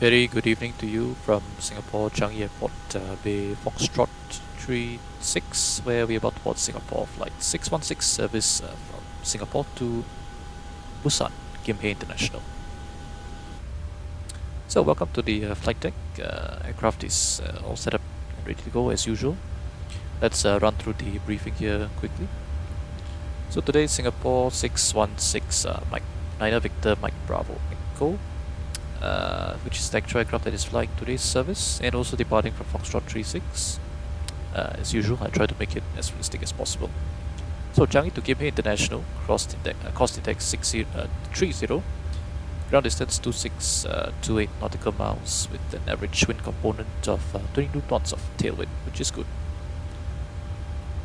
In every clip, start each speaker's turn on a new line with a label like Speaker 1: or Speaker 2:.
Speaker 1: Very good evening to you from Singapore Changi Airport, Bay Foxtrot 36, where we're about to board Singapore flight 616 service from Singapore to Busan, Gimhae International. So welcome to the flight deck. Aircraft is all set up and ready to go as usual. Let's run through the briefing here quickly. So today Singapore 616 Mike 9 Victor Mike Bravo Echo, which is the actual aircraft that is flying today's service and also departing from Foxtrot 36. As usual, I try to make it as realistic as possible. So Changi to Gimhae International, cost index 30, ground distance 2628 nautical miles with an average wind component of 22 knots of tailwind, which is good.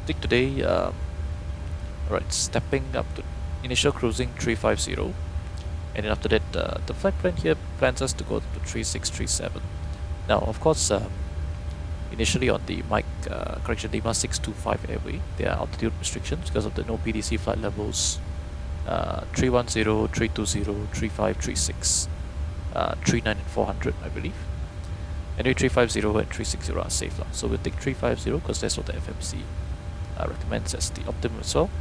Speaker 1: I think today, alright, stepping up to initial cruising 350. And then after that, the flight plan here plans us to go to 3637. Now, of course, initially on the Lima 625 airway, there are altitude restrictions because of the no PDC flight levels 310, 320, 35, 36, 39 and 400, I believe. Anyway, 350 and 360 are safe. So we'll take 350 because that's what the FMC recommends as the optimum as well.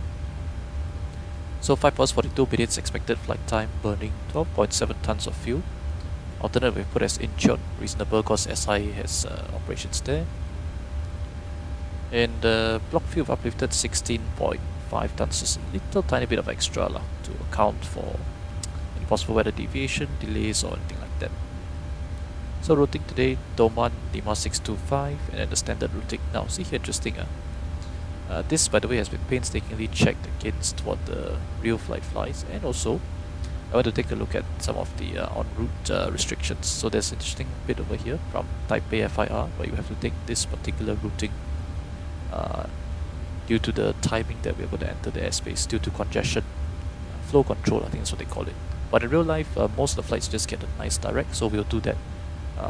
Speaker 1: So 5 hours 42 minutes expected flight time, burning 12.7 tons of fuel. Alternate we put as incheon, reasonable because SIA has operations there. And block fuel uplifted 16.5 tons, just a little tiny bit of extra to account for any possible weather deviation, delays or anything like that. So routing today, Doman Lima 625 and then the standard routing. Now see here, interesting. This, by the way, has been painstakingly checked against what the real flight flies, and also I want to take a look at some of the en route restrictions. So there's an interesting bit over here from Taipei FIR where you have to take this particular routing due to the timing that we're going to enter the airspace due to congestion, flow control, I think that's what they call it. But in real life, most of the flights just get a nice direct, so we'll do that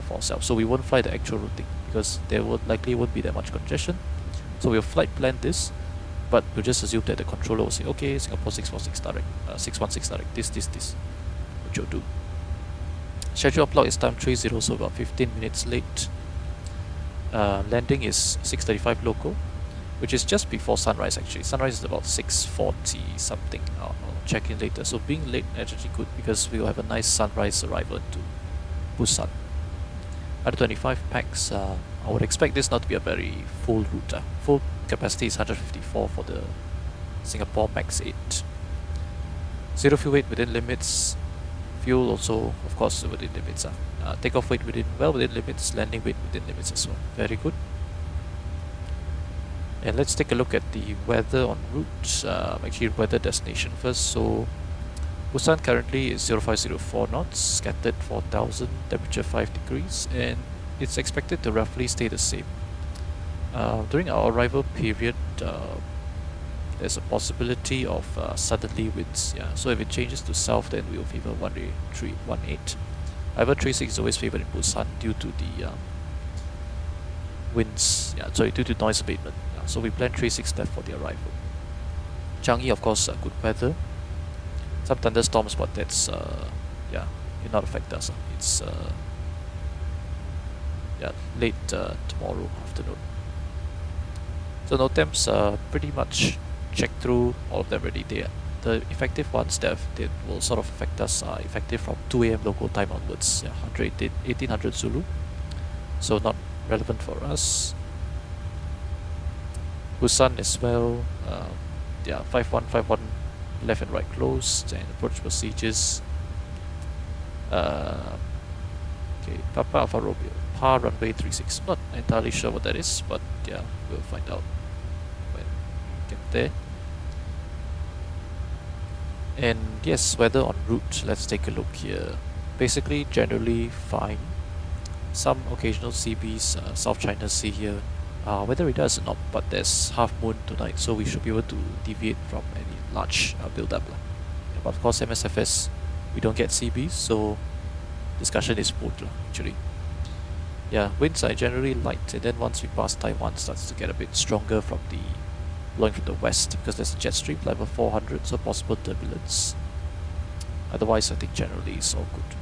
Speaker 1: for ourselves. So we won't fly the actual routing because there likely won't be that much congestion. So we'll flight plan this, but we'll just assume that the controller will say, okay, Singapore 616 direct, 616 direct, this, which you'll do. Schedule of block is time 30, so about 15 minutes late. Landing is 6:35 local, which is just before sunrise actually. Sunrise is about 6:40 something. I'll check in later. So being late actually good because we will have a nice sunrise arrival to Busan. 125 packs. I would expect this not to be a very full route. Full capacity is 154 for the Singapore Max 8. Zero fuel weight within limits. Fuel also, of course, within limits. Takeoff weight well within limits. Landing weight within limits as well. Very good. And let's take a look at the weather en route. Actually, weather destination first. So Busan currently is 0504 knots, scattered 4000, temperature 5 degrees, and it's expected to roughly stay the same. During our arrival period, there's a possibility of southerly winds. So if it changes to south, then we'll favor 18. However, 36 is always favored in Busan due to the winds. Due to noise abatement. So we plan 36 left for the arrival. Changi, of course, good weather. Some thunderstorms, but that's it not affect us. It's late tomorrow afternoon. So no temps pretty much checked through all of them already. The effective ones that will sort of affect us are effective from 2 AM local time onwards. 1800 Zulu. So not relevant for us. Busan as well. 5151 left and right closed and approach procedures. Okay, Papa Alpha Romeo, PAR runway 36. Not entirely sure what that is, but yeah, we'll find out when we get there. And yes, weather en route, let's take a look here. Basically, generally fine. Some occasional CBs, South China Sea here. Weather radar is not, but there's half moon tonight, so we should be able to deviate from any large build-up. But of course, MSFS, we don't get CBs, so discussion is moot actually. Winds are generally light, and then once we pass Taiwan, it starts to get a bit stronger blowing from the west because there's a jet stream level 400, so possible turbulence. Otherwise, I think generally it's all good.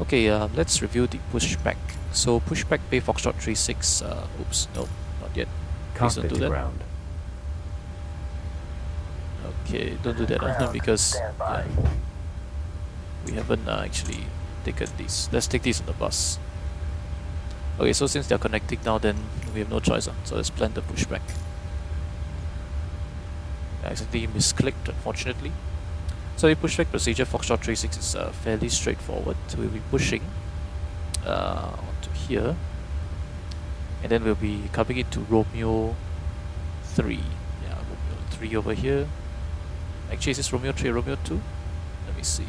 Speaker 1: Okay, let's review the pushback. So pushback Bay Foxtrot 36, oops, no, not yet. Please don't
Speaker 2: Cockpit
Speaker 1: do
Speaker 2: to
Speaker 1: that.
Speaker 2: ground.
Speaker 1: Okay, don't do that because yeah, we haven't actually taken these. Let's take these on the bus. Okay, so since they're connecting now, then we have no choice. So let's plan the pushback. I accidentally misclicked, unfortunately. So the pushback procedure Foxtrot 36 is fairly straightforward. We'll be pushing onto here, and then we'll be coming into Romeo 3. Yeah, Romeo 3 over here. Actually, is this Romeo 3 or Romeo 2? Let me see.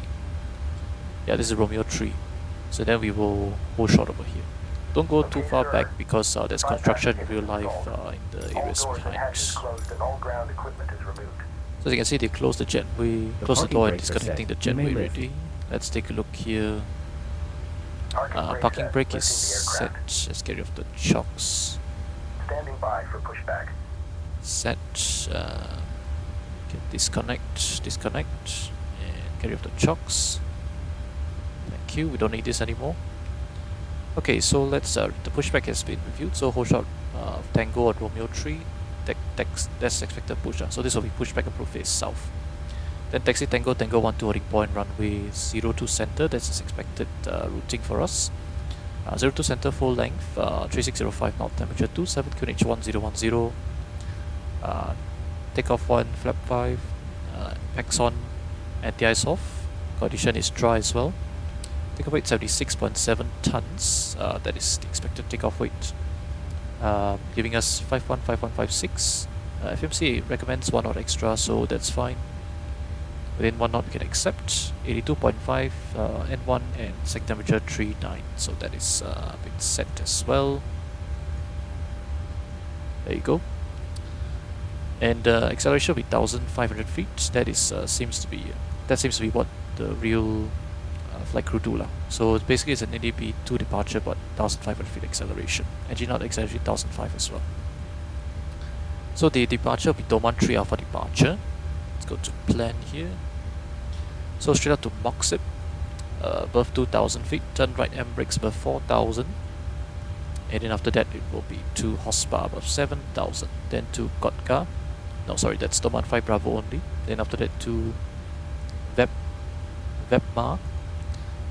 Speaker 1: Yeah, this is Romeo 3. So then we will hold short over here. Don't go too far back because there's construction in real life in the areas behind. So as you can see, they closed the jetway, closed the door and disconnecting the jetway already. Let's take a look here. Parking brake is set. Let's get rid of the chocks.
Speaker 3: Standing by for pushback.
Speaker 1: Set. Disconnect, and get rid of the chocks. Thank you. We don't need this anymore. Okay, so let's. The pushback has been reviewed. So hold short Tango at Romeo 3. That's expected push. So this will be pushback approach face south. Then taxi Tango 12 holding point runway 02 center. That's as expected routing for us. 02 center full length 3605 knot temperature 27 QNH 1010. Takeoff 1 flap 5. Packs on anti-ice off. Condition is dry as well. Takeoff weight 76.7 tons. That is the expected takeoff weight. Giving us 515156. FMC recommends 1 knot extra, so that's fine. Within 1 knot we can accept. 82.5 N1 and second temperature 39. So that is been set as well. There you go. And acceleration will be 1,500 feet. That is seems to be what the real flight crew do lah. So basically it's an NDB 2 departure but 1,500 feet acceleration. Engine out acceleration 1,005 as well. So the departure will be Doman 3 Alpha departure. Let's go to plan here. So straight out to Moxip, above 2,000 feet. Turn right M brakes above 4,000. And then after that it will be to Hospa above 7,000. Then to Kotka. No, sorry, that's Doman 5 Bravo only. Then after that to Vepma.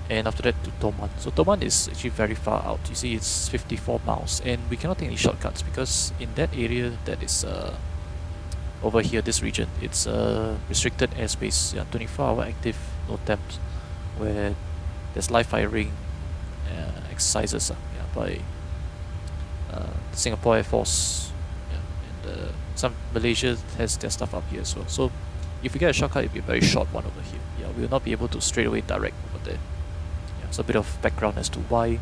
Speaker 1: And after that to Toman. So Toman is actually very far out. You see it's 54 miles. And we cannot take any shortcuts because in that area that is over here, this region, it's restricted airspace. Yeah, 24-hour active, no temps, where there's live firing exercises by Singapore Air Force. Yeah, and some Malaysia has their stuff up here as well. So if we get a shortcut, it'll be a very short one over here. Yeah, we will not be able to straight away direct over there. Yeah, so a bit of background as to why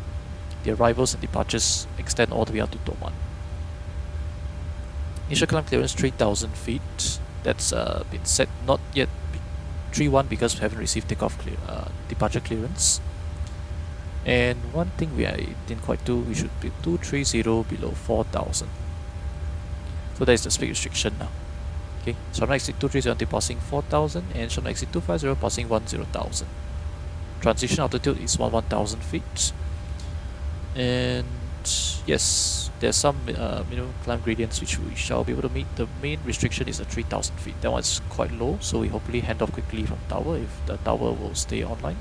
Speaker 1: the arrivals and departures extend all the way out to Toman. Initial climb clearance 3,000 feet. That's been set, not yet 3-1 because we haven't received takeoff departure clearance. And one thing I didn't quite do, we should be 230 below 4,000. So that is the speed restriction now. Okay, so I'm exit 230 passing 4,000 and shall exit 250 passing 10,000. Transition altitude is 1,000 feet. And yes, there's some minimum climb gradients which we shall be able to meet. The main restriction is at 3,000 feet. That one is quite low, so we hopefully hand off quickly from tower if the tower will stay online.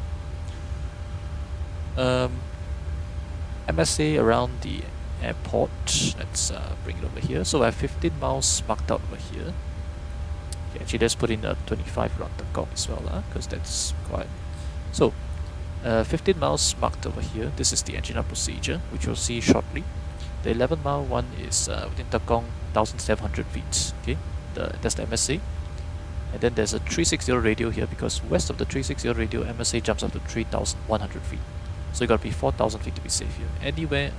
Speaker 1: MSA around the airport. Let's bring it over here. So I have 15 miles marked out over here. Okay, actually let's put in a 25 around Takeoff as well, because that's quite. So 15 miles marked over here. This is the engine up procedure, which you'll see shortly. The 11-mile one is within Takong, 1,700 feet. Okay, that's the MSA. And then there's a 360 radio here because west of the 360 radio, MSA jumps up to 3,100 feet. So you got to be 4,000 feet to be safe here. Anywhere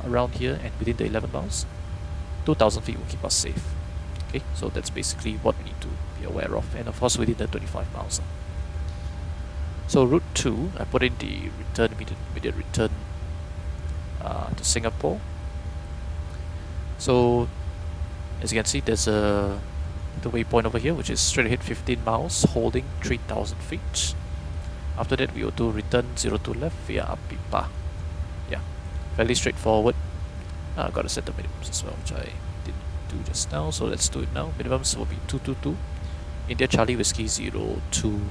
Speaker 1: around here and within the 11 miles, 2,000 feet will keep us safe. Okay, so that's basically what we need to be aware of. And of course within the 25 miles. So route 2, I put in the return, immediate return to Singapore. So as you can see, there's the waypoint over here, which is straight ahead 15 miles, holding 3,000 feet. After that, we will do return 02 left via Apipa. Yeah, fairly straightforward. Got to set the minimums as well, which I didn't do just now. So let's do it now. Minimums will be 222. India Charlie Whiskey 02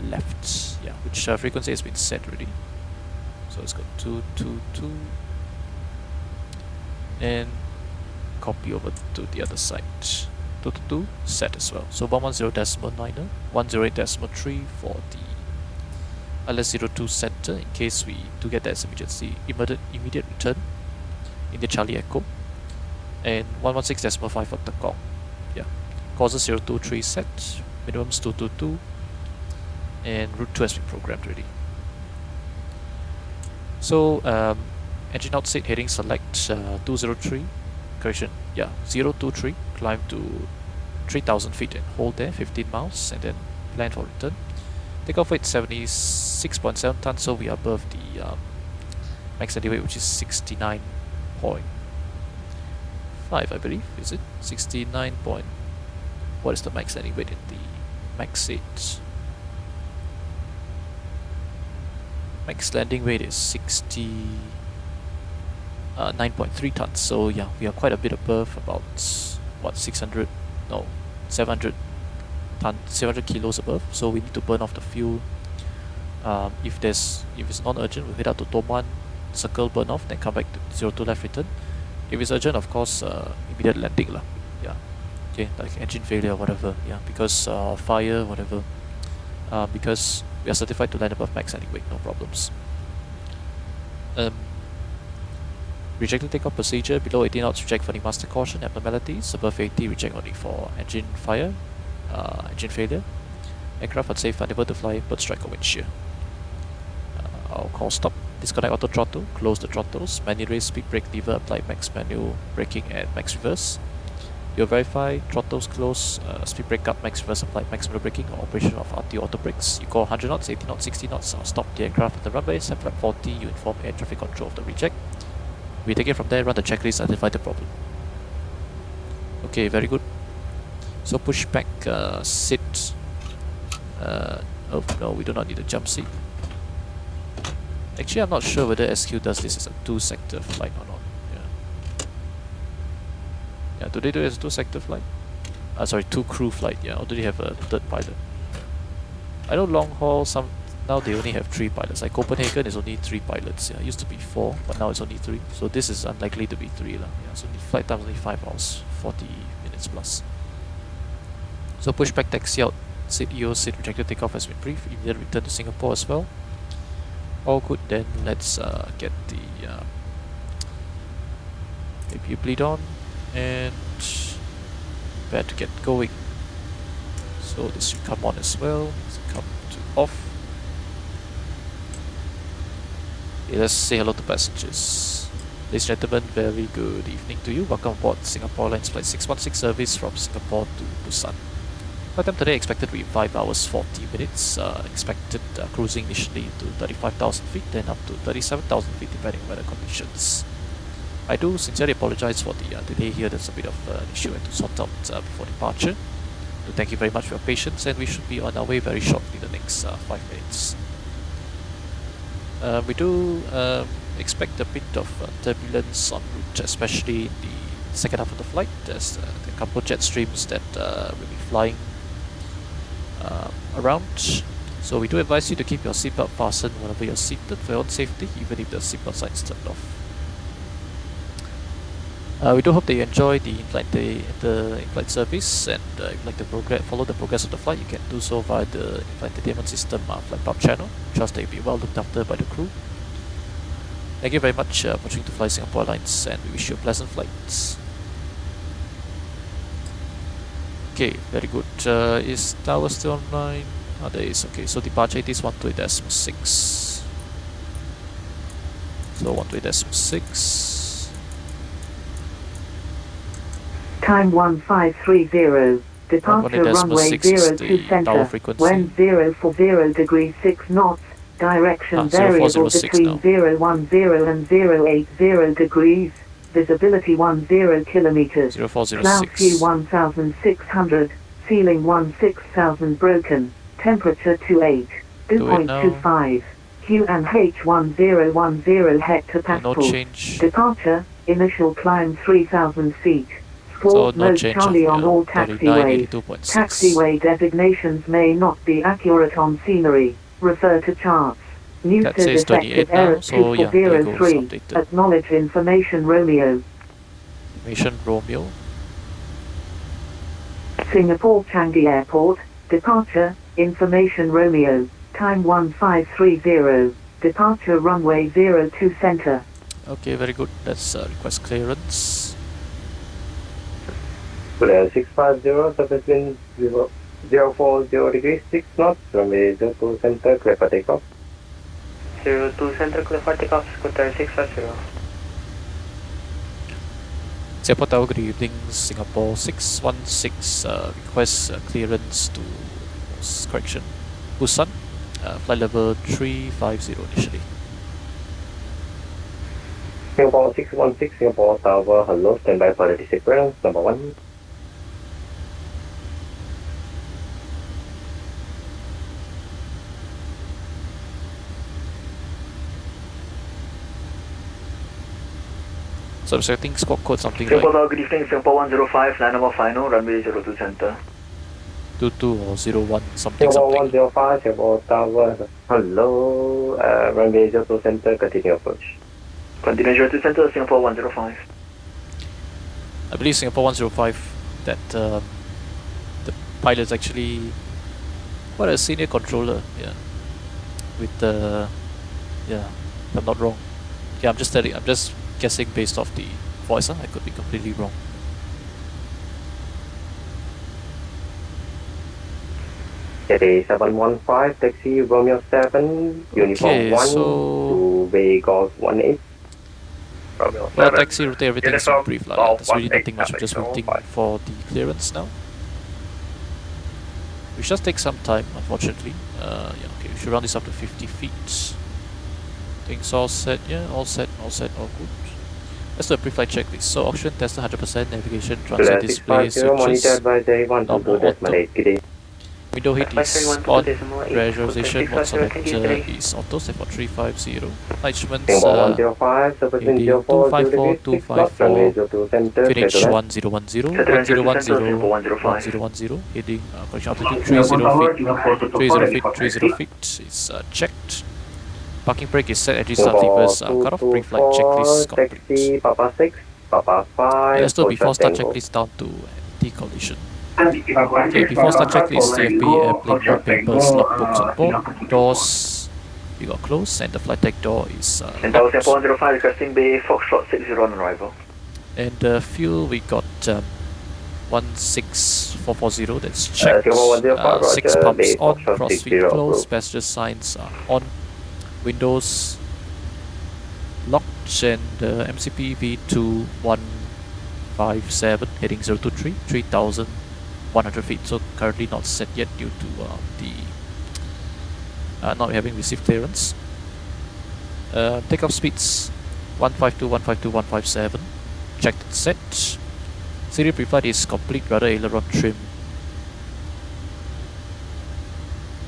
Speaker 1: left. Yeah, which frequency has been set already. So let's go 222 and copy over to the other side. 222 set as well. So 110.9er, 108.3 for the LS02 center in case we do get that immediate return in the Charlie Echo, and 116.5 for Takeoff. Yeah, causes 023 set, minimums 222, and route 2 has been programmed already. So engine outside heading select 203, correction, yeah, 023, climb to 3000 feet and hold there 15 miles and then plan for return. Takeoff weight 76.7 tons, so we are above the max landing weight, which is 69.5, I believe, is it? 69 point, what is the max landing weight in the max seat? Max landing weight is 69.3 tons, so yeah, we are quite a bit above, about what, 700 kilos above. So we need to burn off the fuel. If it's non-urgent, we'll head out to Toman, circle, burn off, then come back to 02 left return. If it's urgent, of course, immediate landing lah. Yeah, okay, like engine failure or whatever. Yeah, because fire, whatever. Because we are certified to land above max landing weight, no problems. Rejected takeoff procedure, below 18 knots reject for the master caution abnormalities, above 80 reject only for engine fire, engine failure. Aircraft unsafe, unable to fly, bird strike or wind shear. I'll call stop, disconnect auto throttle, close the throttles, manual raise speed brake lever, apply max manual braking and max reverse. You'll verify throttles close, speed brake up, max reverse, apply max manual braking or operation of RT auto brakes. You go 100 knots, 80 knots, 60 knots, I'll stop the aircraft at the runway, set flight 40, you inform air traffic control of the reject. We take it from there, run the checklist, identify the problem. Okay, very good. So pushback, sit. Oh no, we do not need a jump seat. Actually, I'm not sure whether SQ does this as a 2-sector flight or not. Yeah, do they do it as a 2-sector flight? Sorry, 2-crew flight, yeah, or do they have a third pilot? I know long haul, now they only have 3 pilots. Like Copenhagen is only 3 pilots. Yeah, it used to be 4, but now it's only 3. So this is unlikely to be 3 lah. Yeah, so the flight time is only 5 hours, 40 minutes plus. So pushback taxi out, seat EO, seat rejected takeoff has been briefed. Immediate return to Singapore as well. All good. Then let's get the APU bleed on and prepare to get going. So this should come on as well. Let's come to off. Okay, let's say hello to passengers. Ladies and gentlemen, very good evening to you. Welcome aboard Singapore Airlines Flight 616 service from Singapore to Busan. Flight time today expected to be 5 hours 40 minutes. Expected cruising initially to 35,000 feet, then up to 37,000 feet depending on weather conditions. I do sincerely apologize for the delay here. There's a bit of an issue I had to sort out before departure. So thank you very much for your patience, and we should be on our way very shortly, the next 5 minutes. We do expect a bit of turbulence en route, especially in the second half of the flight. There's a couple of jet streams that will be flying around. So we do advise you to keep your seatbelt fastened whenever you're seated for your own safety, even if the seatbelt sign is turned off. We do hope that you enjoy the in-flight service, and if you'd like to follow the progress of the flight, you can do so via the in-flight entertainment system flight pub channel. Trust that you'll be well looked after by the crew. Thank you very much for choosing to fly Singapore Airlines, and we wish you a pleasant flight. Okay, very good. Is tower still online? Oh, there is. Okay, so departure it is 128.6. So 128.6.
Speaker 2: Time 1530. Departure runway 02 center. Wind 040 degrees 6 knots. Direction variable between 010 and 080 degrees. Visibility 10 kilometers.
Speaker 1: 0406.
Speaker 2: Cloud view 1600. Ceiling 16,000 broken. Temperature 28.
Speaker 1: Do it now.
Speaker 2: 2.25. QNH 1010 hectopascal.
Speaker 1: No change.
Speaker 2: Departure, initial climb 3,000 feet.
Speaker 1: So
Speaker 2: Sport
Speaker 1: no
Speaker 2: mode
Speaker 1: change
Speaker 2: Charlie
Speaker 1: of
Speaker 2: on all taxiways.
Speaker 1: 3982.6.
Speaker 2: Taxiway designations may not be accurate on scenery. Refer to charts. New
Speaker 1: That says
Speaker 2: effective
Speaker 1: 28 now,
Speaker 2: error
Speaker 1: so yeah, there you go, it's
Speaker 2: 2403.
Speaker 1: updated.
Speaker 2: Acknowledge information Romeo.
Speaker 1: Mission Romeo.
Speaker 2: Singapore Changi Airport. Departure, information Romeo. Time 1530. Departure runway 02 center.
Speaker 1: Okay, very good. That's request clearance.
Speaker 4: Clear 650, surface wind 040 degrees, 6 knots, runway 02 center, clear for takeoff.
Speaker 5: 02 center, clear for takeoff, Scooter 650.
Speaker 1: Singapore Tower, good evening. Singapore 616 request clearance to correction Busan, flight level 350 initially.
Speaker 4: Singapore 616, Singapore Tower, hello, standby for the disappearance, number 1.
Speaker 1: So I'm setting squawk code something
Speaker 5: Singapore
Speaker 1: like
Speaker 5: Tower, good evening. Singapore 105, line number final, runway 02 center.
Speaker 1: 22 or 01, something
Speaker 4: Singapore
Speaker 1: something.
Speaker 4: 105, Singapore Tower, hello, runway 02 center, continue approach.
Speaker 5: Continue 02 center, Singapore 105.
Speaker 1: I believe Singapore 105 that the pilot's actually quite a senior controller, yeah. With the yeah, if I'm not wrong. Yeah, I'm just guessing based off the voice, I could be completely wrong.
Speaker 4: Today 715, taxi Romeo 7, uniform 1 to Vegas 18. Romeo
Speaker 1: Well,
Speaker 4: 7.
Speaker 1: taxi route, everything's
Speaker 4: Uniform
Speaker 1: brief.
Speaker 4: Golf
Speaker 1: There's really
Speaker 4: 18,
Speaker 1: nothing much. I'm just waiting
Speaker 4: 05.
Speaker 1: for the clearance now. We should take some time, unfortunately. Yeah, okay, we should round this up to 50 feet. Things all set, yeah, all set, all good. Let's do a pre-flight checklist. So oxygen test 100%, navigation, transit display, switches, normal auto. Window heat is on, pressurization mode selector is auto, set for 350. Night instruments,
Speaker 4: Singapore 105, surface wind
Speaker 1: heading
Speaker 4: 040
Speaker 1: 254,
Speaker 4: degrees, 6 knots, runway
Speaker 1: 254,
Speaker 4: 02 center,
Speaker 1: finish
Speaker 4: clear to land.
Speaker 1: 1010,
Speaker 5: Clearance 02 center,
Speaker 1: 1010,
Speaker 5: Singapore 105.
Speaker 1: 1010, heading, correction altitude 30 feet, 30 feet is checked. Parking brake is set, entry start levers cut off, pre-flight checklist complete.
Speaker 4: Taxi, Papa 6, Papa 5,
Speaker 1: Let's do before start
Speaker 4: Tango.
Speaker 1: checklist down to anti-collision. Okay, before start checklist, TFB, airplane mode, papers, logbooks on board, doors, we got closed, and the flight deck door is
Speaker 5: And Tower
Speaker 1: locked.
Speaker 5: Singapore 105, requesting Bay Foxtrot 60 on arrival.
Speaker 1: And fuel, we got 16440, that's checked.
Speaker 4: Singapore 105,
Speaker 1: 6
Speaker 4: roger,
Speaker 1: pumps
Speaker 4: Bay
Speaker 1: on,
Speaker 4: Foxtrot
Speaker 1: cross
Speaker 4: 60
Speaker 1: feet closed,
Speaker 4: approved.
Speaker 1: passenger signs are on, windows locked, and MCP V2157 heading 023, 3,100 feet. So currently not set yet due to not having received clearance. Takeoff speeds 152, 152, 157. Checked and set. Serial pre-flight is complete, rudder aileron trim.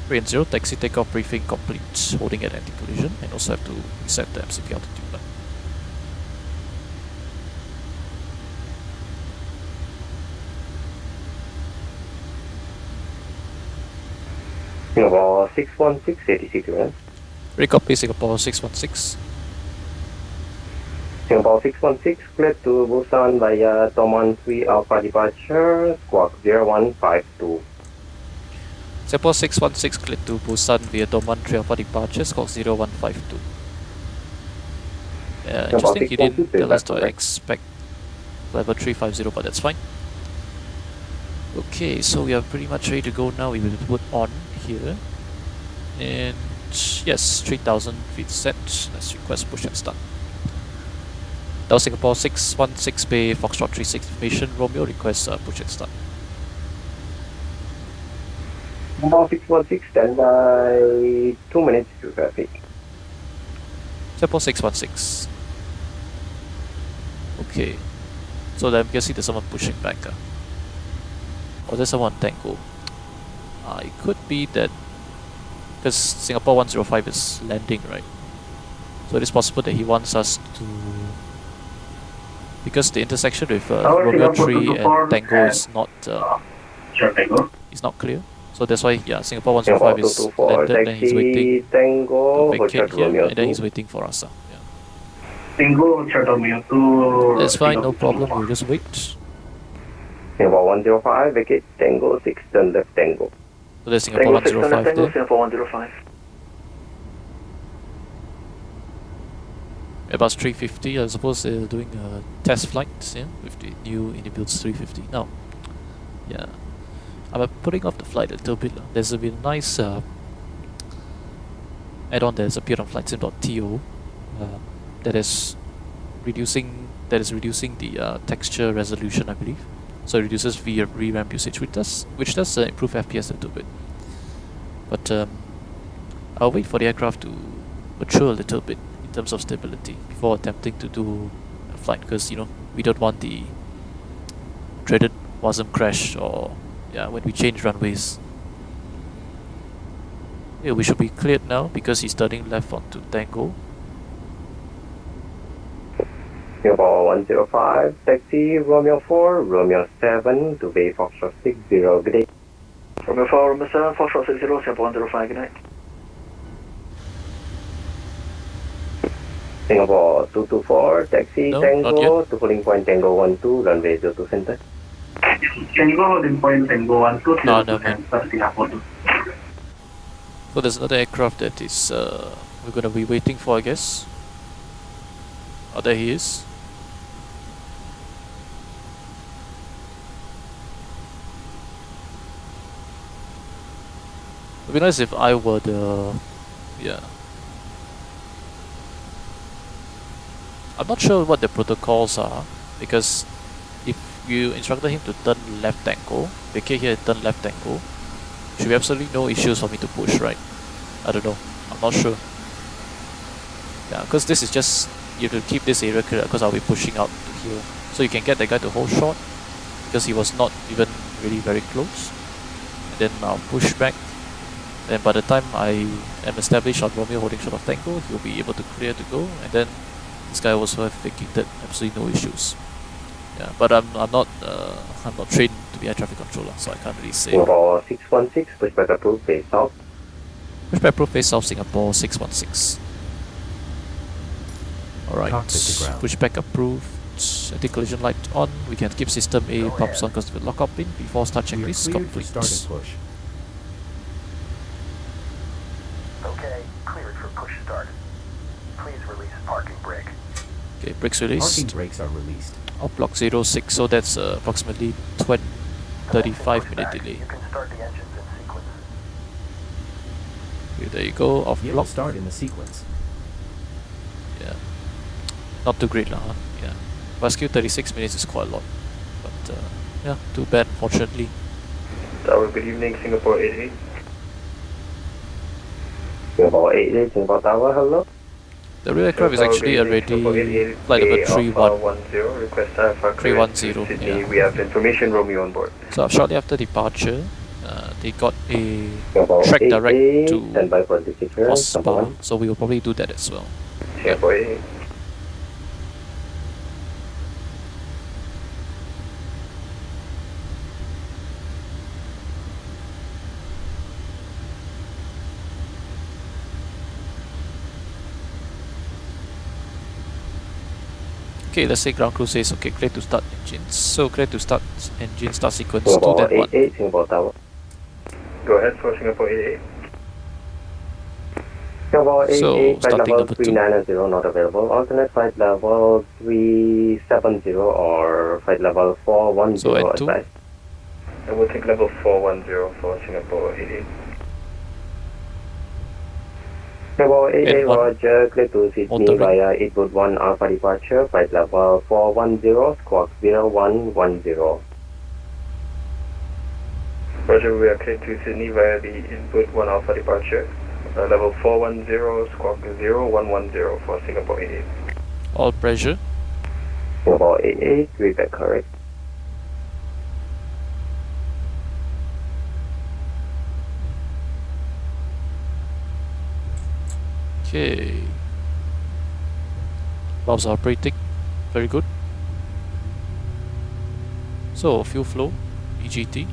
Speaker 1: 3 and 0, taxi takeoff briefing complete, holding at anti-collision, and also have to reset the MCP altitude.
Speaker 4: Singapore 616, 86 clearance.
Speaker 1: Recopy Singapore 616.
Speaker 4: Singapore 616, cleared to Busan via Toman 3 Alpha departure, squawk 0152.
Speaker 1: Singapore 616 cleared to Busan via Doman 3 Alpha departure, squawk 0152. Interesting, he didn't tell us to expect level 350, but that's fine. Okay, so we are pretty much ready to go now. We will put on here. And yes, 3,000 feet set. Let's request push and start. That was Singapore 616 Bay Foxtrot 36 information. Romeo requests push and start.
Speaker 4: Singapore 616, standby 2 minutes to traffic.
Speaker 1: Singapore 616. Okay. So I'm guessing there's someone pushing back. Or there's someone Tango. It could be that because Singapore 105 is landing, right? So it is possible that he wants us to, because the intersection with Romeo 3 and Tango is not clear. So that's why, yeah, Singapore 105 is
Speaker 4: 224
Speaker 1: landed, then he's
Speaker 4: taxi
Speaker 1: waiting
Speaker 4: Tango,
Speaker 1: to vacate
Speaker 4: Hotel
Speaker 1: here,
Speaker 4: Romeo
Speaker 1: and then
Speaker 4: 2.
Speaker 1: he's waiting for us. Yeah.
Speaker 3: Tango, Shutdown, Romeo 2.
Speaker 1: That's fine, no problem, we'll just wait.
Speaker 4: Singapore 105, vacate Tango 6, turn left Tango.
Speaker 1: So there's Singapore 105 there.
Speaker 5: Singapore 105.
Speaker 1: Airbus 350, I suppose they're doing a test flight, yeah, with the new Unibuilds 350. Now, yeah, I'm putting off the flight a little bit. There's been a nice add-on that has appeared on flightsim.to that is reducing the texture resolution, I believe. So it reduces VRAM usage, which does improve FPS a little bit. But I'll wait for the aircraft to mature a little bit in terms of stability before attempting to do a flight, because we don't want the dreaded VATSIM crash, or when we change runways. Yeah, we should be cleared now because he's turning left onto Tango.
Speaker 4: Singapore 105, taxi Romeo 4, Romeo 7 to Bay Foxtrot 60, good day.
Speaker 5: Romeo 4, Romeo 7, Foxtrot 60, Singapore 105, good night.
Speaker 4: Singapore 224, taxi
Speaker 1: No, not
Speaker 4: Tango
Speaker 1: yet.
Speaker 4: to holding point Tango 12, runway 02 center.
Speaker 3: Can you go holding point Tango 12?
Speaker 1: No, no, man. So there's another aircraft that is we're gonna be waiting for, I guess. Oh, there he is. It'd be nice if I were the... yeah. I'm not sure what the protocols are, because if you instructed him to turn left Tango, vacate here and turn left Tango, should be absolutely no issues for me to push, right? I don't know. I'm not sure. Yeah, because this is just... you have to keep this area clear because I'll be pushing out to here. So you can get that guy to hold short because he was not even really very close. And then I'll push back. Then by the time I am established on Romeo holding short of Tango, he'll be able to clear to go. And then this guy also have vacated, absolutely no issues. Yeah, but I'm not trained to be air traffic controller, so I can't really say.
Speaker 4: Singapore 616, pushback approved, face south.
Speaker 1: Pushback approved, face south, Singapore 616. Alright, pushback approved. Anti-collision light on. We can keep system A pumps on because of the lockup pin before start checklist complete.
Speaker 3: Okay, cleared for push start. Please release parking brake.
Speaker 1: Okay, brakes released.
Speaker 6: Parking brakes are released.
Speaker 1: Off block 06, so that's approximately 35 minute delay.
Speaker 3: You can start the engines in sequence.
Speaker 1: Okay, there you go, off
Speaker 6: It will
Speaker 1: block.
Speaker 6: start in the sequence.
Speaker 1: Yeah. Not too great lah, huh? Yeah. Rescue 36 minutes is quite a lot. But yeah, too bad unfortunately.
Speaker 4: Tower, good evening, Singapore 88. Singapore 88, Singapore Tower, hello.
Speaker 1: The real aircraft is actually already flight number
Speaker 4: 310, request IFR
Speaker 1: 310,
Speaker 4: Sydney.
Speaker 1: yeah.
Speaker 4: We have information Romeo on board.
Speaker 1: So shortly after departure, they got a
Speaker 4: Singapore
Speaker 1: track
Speaker 4: 88,
Speaker 1: direct to
Speaker 4: standby for the clearance, number
Speaker 1: Spa,
Speaker 4: 1.
Speaker 1: so we will probably do that as well.
Speaker 4: Singapore 88.
Speaker 1: Okay, let's say ground crew says okay, clear to start engines. So clear to start engine start sequence to
Speaker 4: Singapore
Speaker 1: that one.
Speaker 4: 88, Singapore Tower. Go ahead for Singapore 88. Singapore 88,
Speaker 1: So,
Speaker 4: flight
Speaker 1: starting
Speaker 4: level
Speaker 1: number 2.
Speaker 4: 390 not available. Alternate flight level 370 or flight level 410
Speaker 1: So at 2.
Speaker 4: advised. I will take level 410 for Singapore 88. Singapore 88,
Speaker 1: N1.
Speaker 4: Roger, clear to Sydney
Speaker 1: Motoring.
Speaker 4: via 8-1 Alpha departure, flight level 410, squawk 0110. Roger, we are clear to Sydney via the input 1 Alpha departure, level 410, squawk 0110 for Singapore 88.
Speaker 1: All pressure.
Speaker 4: Singapore 88, read back correct.
Speaker 1: Okay. Valves are operating. Very good. So, fuel flow, EGT.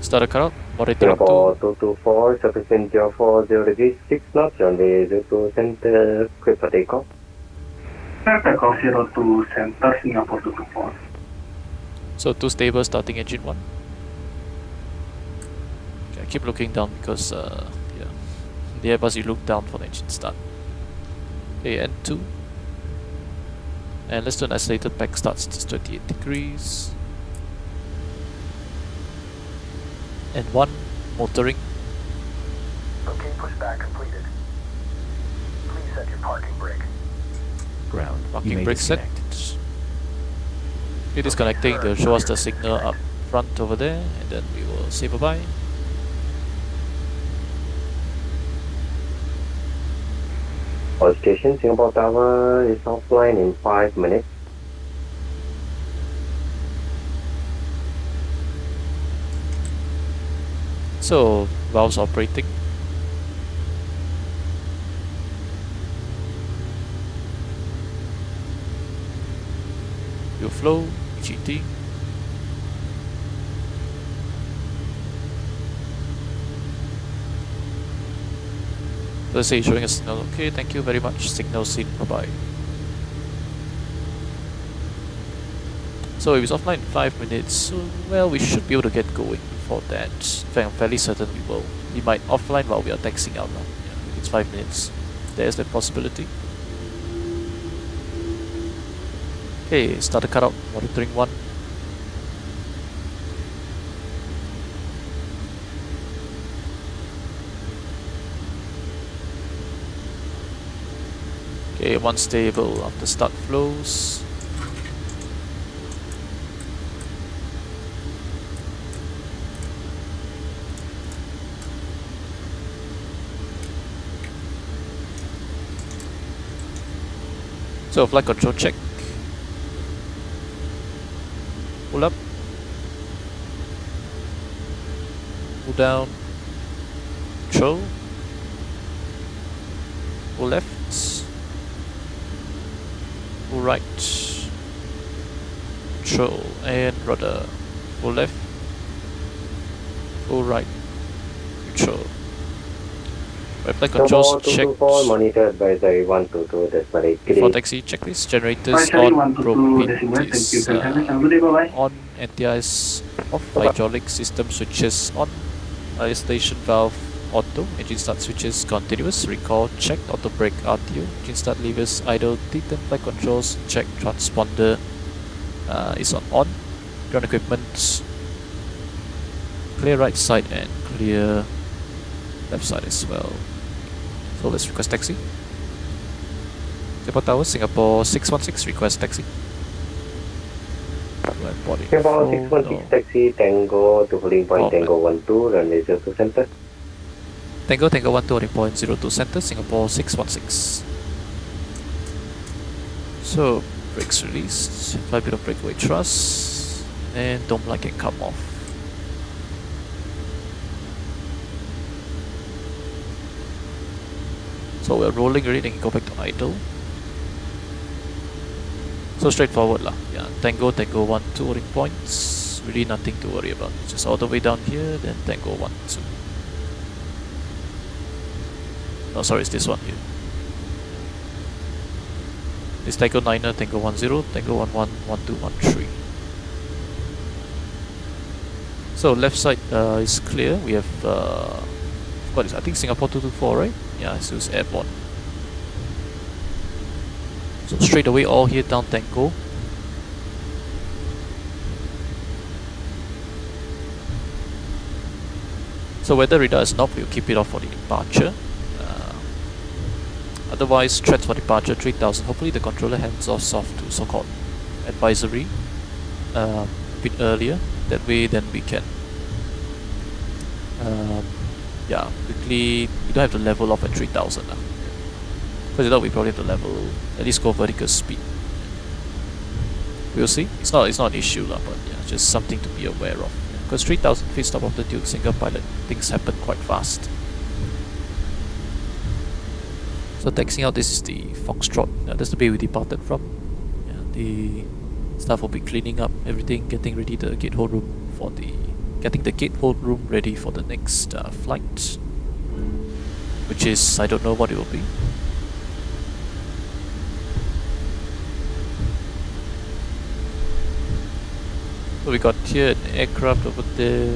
Speaker 1: Start a cutout, moderator up
Speaker 6: Singapore
Speaker 1: to
Speaker 6: 224, sufficient 040 degrees, 6 knots, runway 02 center, clear for takeoff.
Speaker 3: Takeoff 02 center, Singapore 224.
Speaker 1: so 2 stable, starting engine 1. Okay, I keep looking down because yeah, the Airbus you look down for the engine start. Okay, N2. And let's do an isolated pack starts at 28 degrees. N1, motoring.
Speaker 3: Okay, pushback completed. Please set your parking brake.
Speaker 7: Ground. You
Speaker 1: Parking
Speaker 7: may
Speaker 1: brake set.
Speaker 7: disconnect.
Speaker 1: It is disconnecting to show us the signal up front over there, and then we will say bye-bye.
Speaker 6: All station, Singapore Tower is offline in 5 minutes.
Speaker 1: So, valves operating. Fuel flow, GT. Let's say showing a signal. Okay, thank you very much. Signal seen. Bye-bye. So if it's offline in 5 minutes, so, well, we should be able to get going before that. In fact, I'm fairly certain we will. We might offline while we are taxiing out now. Yeah, it's 5 minutes. There's that possibility. Okay, start the cutout. Monitoring 1. Okay, 1 stable after start flows. So flight control check. Pull up. Pull down. Control. Pull left. Pull right. Control and rudder. Pull left. Pull right. Control. Right flight controls
Speaker 6: Singapore
Speaker 1: check.
Speaker 6: 224, monitor advisory 122, decimal 8
Speaker 1: Before
Speaker 6: degrees.
Speaker 1: taxi checklist, generators
Speaker 3: Advisory
Speaker 1: on,
Speaker 3: 122
Speaker 1: propane
Speaker 3: decimal 8, thank you.
Speaker 1: is
Speaker 3: Can have a good day, bye-bye.
Speaker 1: on, NTIs off, hydraulic system switches on, isolation valve auto, engine start switches continuous, recall checked, auto brake RTO, engine start levers idle, T10 flight controls check, transponder is on, ground equipment clear right side and clear left side as well. So let's request taxi. Singapore Tower, Singapore 616, request taxi. Body.
Speaker 6: Singapore 616, taxi, Tango to holding point, Tango 12, runway 02 center.
Speaker 1: Tango 12, holding point 02 center, Singapore 616. So, brakes released, 5 bit of breakaway thrust, and dome light can come off. So we're rolling already, then can go back to idle. So straightforward lah. Yeah, Tango 1, 2 holding points. Really nothing to worry about. Just all the way down here, then Tango 1, 2. Oh, sorry, it's this one here. It's Tango 9er, Tango 10, Tango 11, 12, 13. So left side is clear. We have what is I think Singapore 224, right? Yeah, so it's airborne. So straight away all here down Tango. So weather radar is not, we'll keep it off for the departure. Otherwise, threats for departure 3000. Hopefully the controller hands off soft to so-called advisory a bit earlier. That way then we can yeah, quickly, we don't have to level off at 3000 now. Because we probably have to level, at least go vertical speed. We'll see. It's not an issue lah, but yeah, just something to be aware of. Because 3000 feet stop altitude, single pilot, things happen quite fast. So taxiing out, this is the Foxtrot. That's the bay we departed from. Yeah, the staff will be cleaning up everything, getting ready the gate hold room for getting the gate hold room ready for the next flight, which is, I don't know what it will be. So we got here an aircraft over there,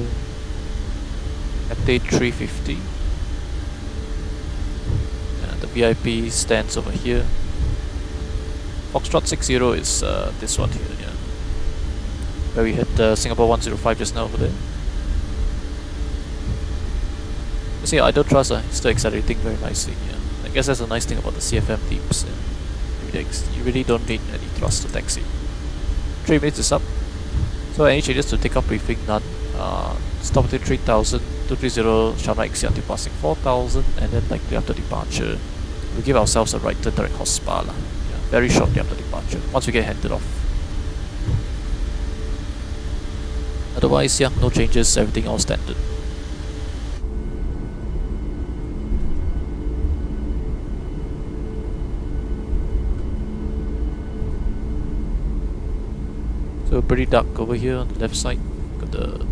Speaker 1: FA350. The VIP stands over here. Foxtrot 60 is this one here, yeah. Where we had Singapore 105 just now over there. You see, idle thrust is still accelerating very nicely, yeah. I guess that's a nice thing about the CFM deeps. Yeah. You really don't need any thrust to taxi. 3 minutes is up. So any changes to takeoff briefing? None. Stop at 3000, 230 shall not exceed until passing 4000, and then likely after departure, we'll give ourselves a right turn direct horsepower. Yeah, very shortly after departure, once we get handed off. Otherwise, yeah, no changes, everything all standard. So pretty dark over here on the left side. Got the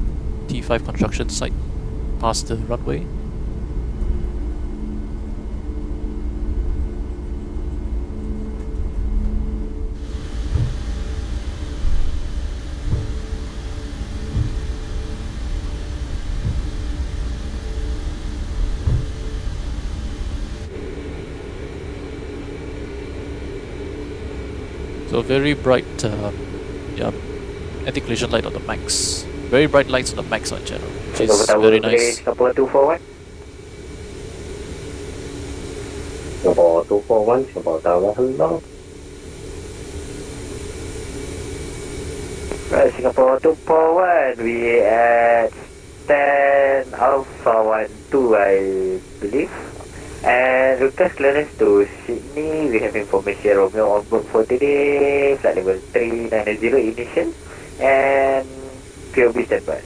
Speaker 1: T5 construction site past the runway. So very bright yeah, anti-collision light on the max. Very bright lights on the max on channel, which is very nice.
Speaker 6: Singapore 241. Singapore 241, Singapore Tower, hello.
Speaker 5: Right, Singapore 241, we at 10 Alpha 12, I believe. And request clearance to Sydney. We have information Romeo on board for today. Flight level 390 ignition. And POB standby.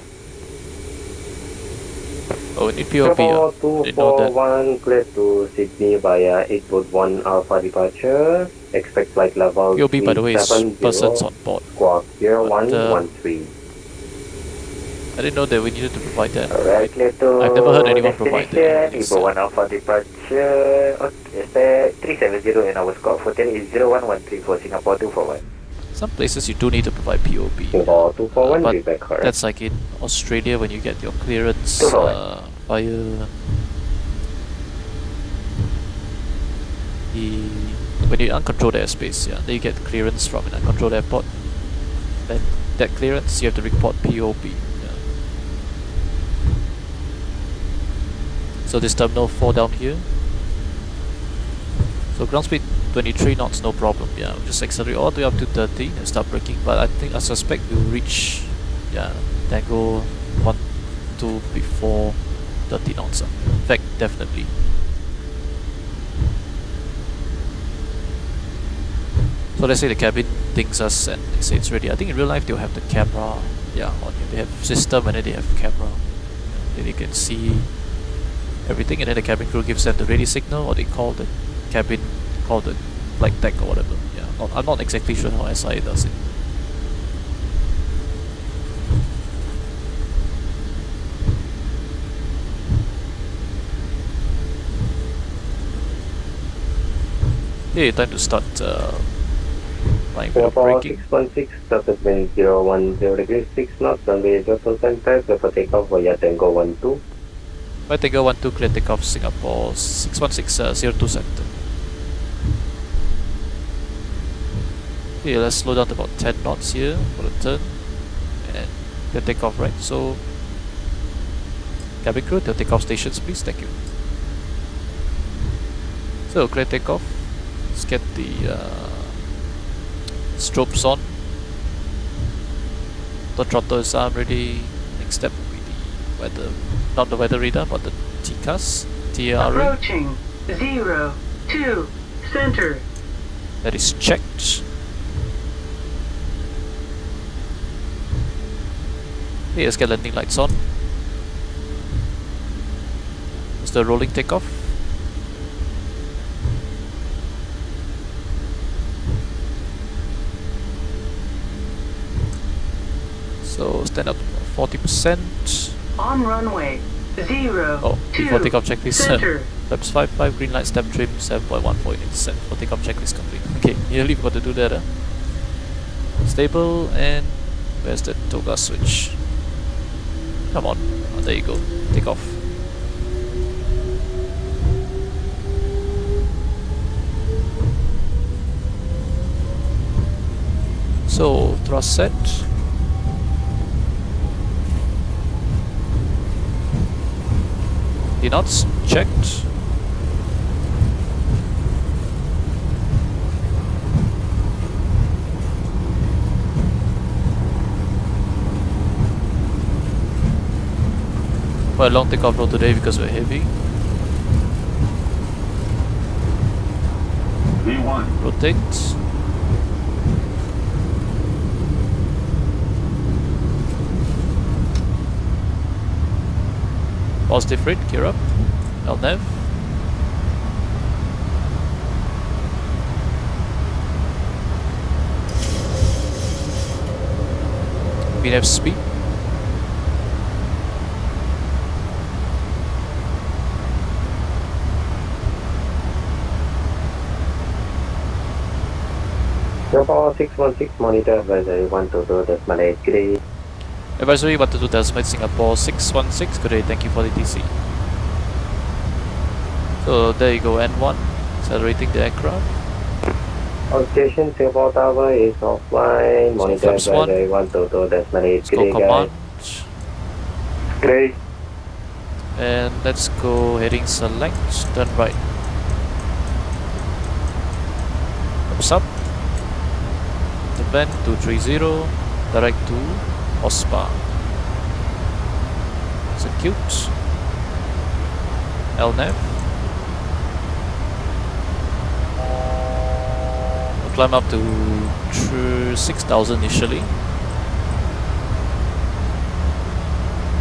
Speaker 1: Oh, we need POB.
Speaker 6: Singapore 241 clear to Sydney via 8.1 Alpha departure. Expect flight level
Speaker 1: POB, by the way, is persons on board.
Speaker 6: Squawk 0113.
Speaker 1: I didn't know that we needed to provide that.
Speaker 5: Alright, clear to
Speaker 1: I've never heard anyone provide that.
Speaker 5: Evo 1 Alpha departure. Okay, 370 and our squawk for today is 0113 for Singapore 241.
Speaker 1: Some places you do need to provide POB.
Speaker 6: Singapore 241
Speaker 1: but
Speaker 6: be back correct.
Speaker 1: that's like in Australia when you get your clearance via when you uncontrolled airspace, yeah, then you get clearance from an uncontrolled airport. Then that clearance you have to report POB. Yeah. So this terminal 4 down here. So ground speed 23 knots, no problem. Yeah, we'll just accelerate all the way up to 30 and start braking. But I suspect we'll reach, yeah, Tango 1, 2 before 30 knots. In fact, definitely. So let's say the cabin thinks us and they say it's ready. I think in real life they'll have the camera, yeah, on here. They have system and then they have camera. Then they can see everything, and then the cabin crew gives them the radio signal, or they call the cabin, call the flight deck or whatever. Yeah, I'm not exactly sure how SIA does it. Okay, time to start flying for
Speaker 6: Singapore
Speaker 1: braking.
Speaker 6: 616, started wind 010 degrees 6 knots, runway 0 center, clear for takeoff via Tango 12.
Speaker 1: By Tango 12, clear takeoff Singapore 616 02 center. Okay, let's slow down to about 10 knots here for the turn and clear takeoff, right? So, cabin crew, to takeoff stations please, thank you. So, clear takeoff. Let's get the strobes on. The throttle is arm ready. Next step will be the weather, not the weather radar, but the TCAS, TARE.
Speaker 2: Approaching 02 center.
Speaker 1: That is checked. Okay, let's get landing lights on. Is the rolling takeoff? So stand up 40%.
Speaker 2: On runway 02
Speaker 1: Oh, before takeoff checklist.
Speaker 2: center.
Speaker 1: Flaps 55, green light, step trim 7.14 set for takeoff checklist complete. Okay, nearly forgot to do that. Stable, and where's the toga switch? Come on, oh, there you go. Take off. So thrust set. The knots checked. Quite a long takeoff roll today because we're heavy.
Speaker 8: V1.
Speaker 1: Rotate. Positive rate, gear up. LNAV. VNAV speed.
Speaker 6: Singapore 616 monitor advisory 122.8. Good day.
Speaker 1: Advisory 122 Singapore 616. Good day, thank you for the TC. So there you go, N1. Accelerating the aircraft.
Speaker 6: On station, Singapore Tower is offline. Monitor
Speaker 1: flaps one.
Speaker 6: advisory 122.8.
Speaker 1: Let's
Speaker 6: Good
Speaker 1: go
Speaker 6: day,
Speaker 1: command.
Speaker 6: guys. Good day.
Speaker 1: And let's go heading select. Turn right. Thumbs up. The bend 230. Direct to Ospa. Execute. LNAV. We'll climb up to 6,000 initially.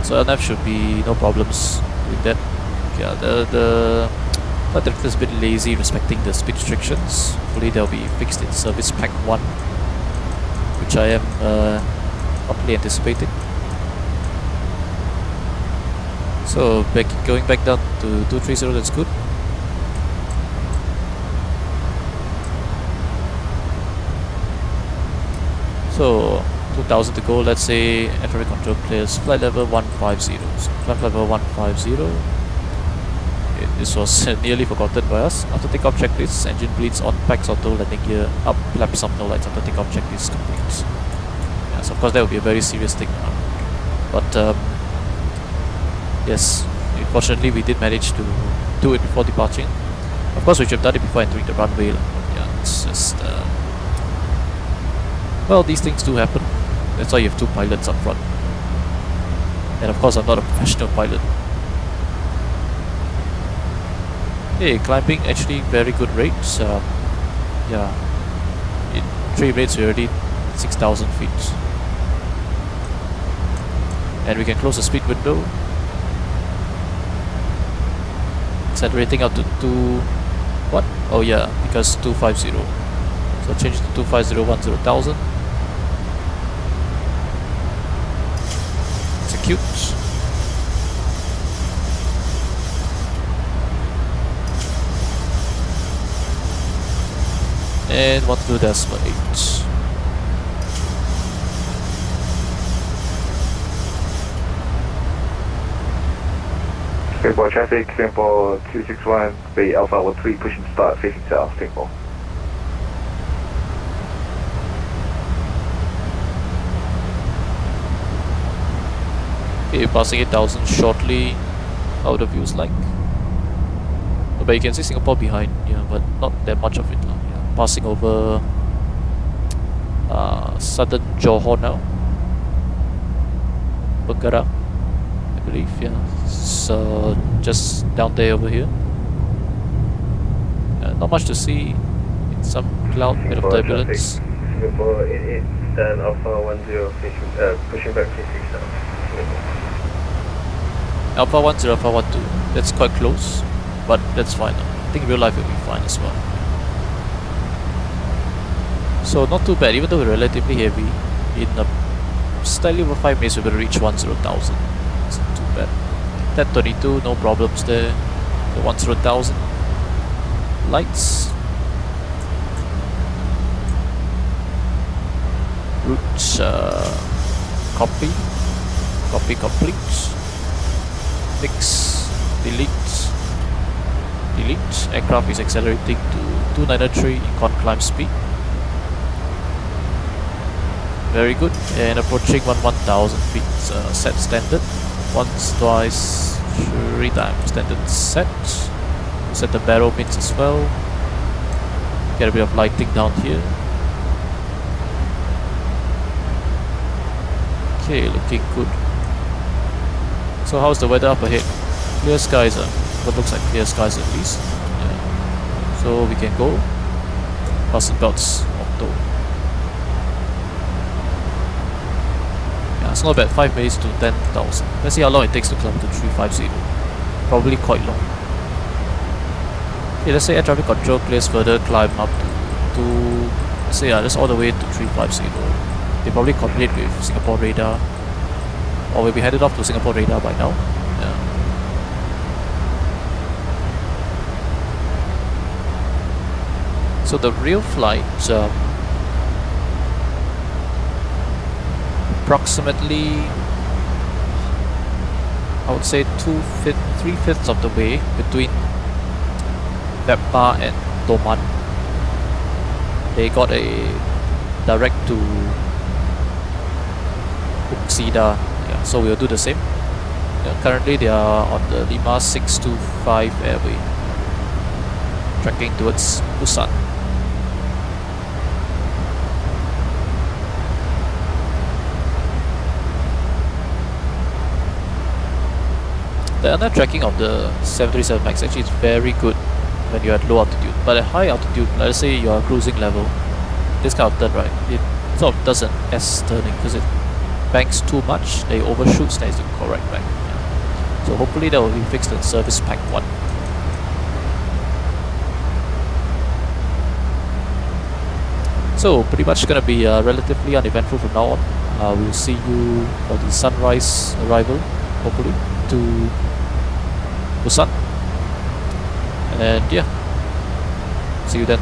Speaker 1: So LNAV should be no problems with that. Yeah, the flight director is a bit lazy respecting the speed restrictions. Hopefully they'll be fixed in service pack 1, which I am properly anticipating. So going back down to 230, that's good. So 2000 to go, let's say air traffic control clears flight level 150. So flight level 150. This was nearly forgotten by us. After takeoff checklist, engine bleeds on, packs auto, landing gear up, flaps up, no lights. After takeoff checklist complete. Yeah, so of course that would be a very serious thing. But yes, unfortunately we did manage to do it before departing. Of course we should have done it before entering the runway. Yeah, it's just well, these things do happen. That's why you have two pilots up front. And of course I'm not a professional pilot. Hey, climbing actually very good rates. Yeah, in 3 rates we're already 6,000 feet. And we can close the speed window. Accelerating up to what? Oh yeah, because 250. So change to 250 10,000. Execute. And 1.2.8.
Speaker 4: Singapore traffic, Singapore 261, Bay Alpha 13, pushing start, facing south, Singapore.
Speaker 1: Okay, passing 8,000 shortly. How the views like? But you can see Singapore behind, yeah, but not that much of it. passing over southern Johor now. Bengarang, I believe, yeah. So just down there over here. Not much to see. Some cloud, bit of turbulence.
Speaker 4: Singapore 88, stand Alpha 10, pushing back 33 now.
Speaker 1: Alpha 10, Alpha 12. That's quite close, but that's fine. I think real life will be fine as well. So not too bad, even though we're relatively heavy. In slightly over 5 minutes we will reach 10,000. It's not too bad. 1022, no problems there. The 10,000. Lights. Route copy complete. Mix, delete. Aircraft is accelerating to 293 econ climb speed. Very good. And approaching 1,000 feet. Set standard. Once, twice, 3 times standard set. Set the barrel pins as well. Get a bit of lighting down here. Okay, looking good. So how's the weather up ahead? Clear skies, what looks like clear skies at least. Yeah. So we can go. Fasten belts, auto. Yeah, it's not bad, 5 minutes to 10,000. Let's see how long it takes to climb to 350. Probably quite long. Okay, let's say air traffic control clears further climb up to let's say that's all the way to 350. They probably coordinate with Singapore radar, or we'll be headed off to Singapore radar by now. Yeah. So the real flight, approximately, I would say 3/5 of the way between Veppa and Toman. They got a direct to Uxida, yeah, so we'll do the same. Yeah, currently they are on the Lima 625 airway, tracking towards Busan. The other tracking of the 737 MAX actually is very good when you're at low altitude, but at high altitude, let's say you're cruising level, this kind of turn, right, it sort of does an S turning because it banks too much, they overshoots, then it's to correct back. Yeah. So hopefully that will be fixed in service pack 1. So pretty much gonna be relatively uneventful from now on. We'll see you for the sunrise arrival, hopefully, to Busan. And yeah, see you then.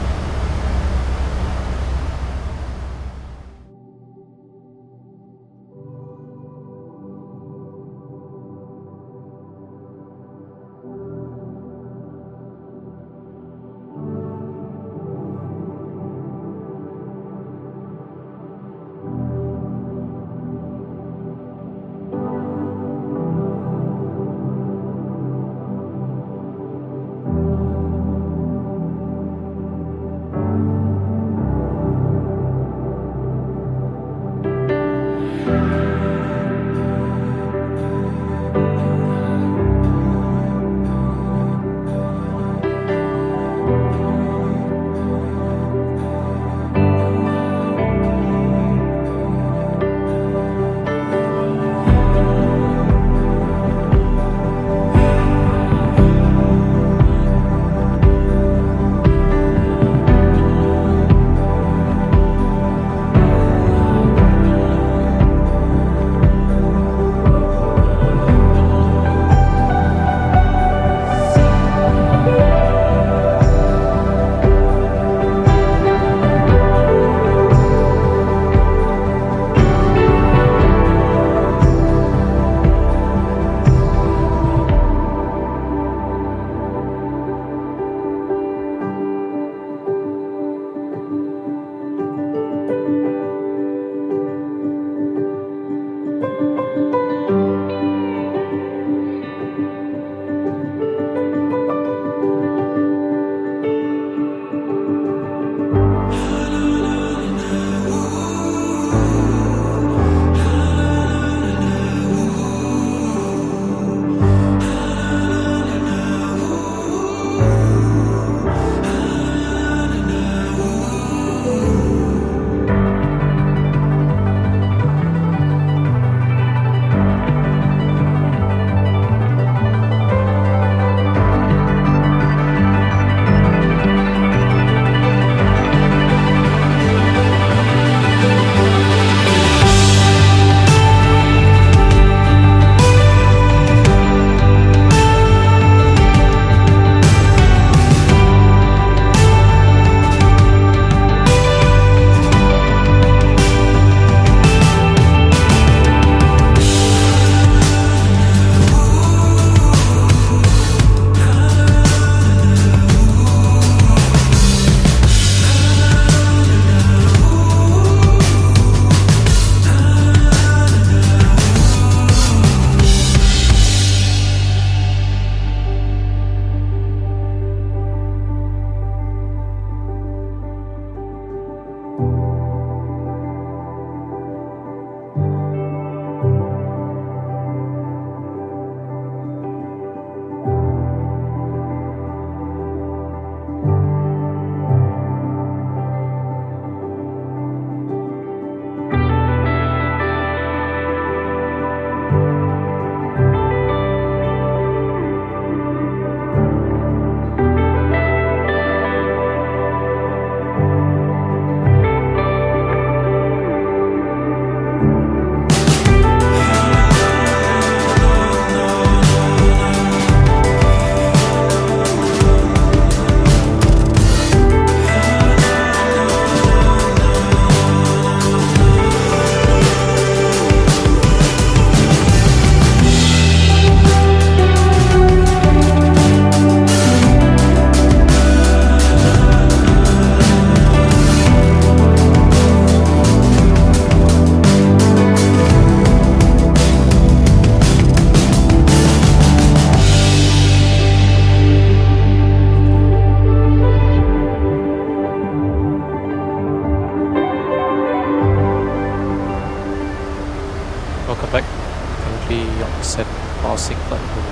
Speaker 1: set passing flight level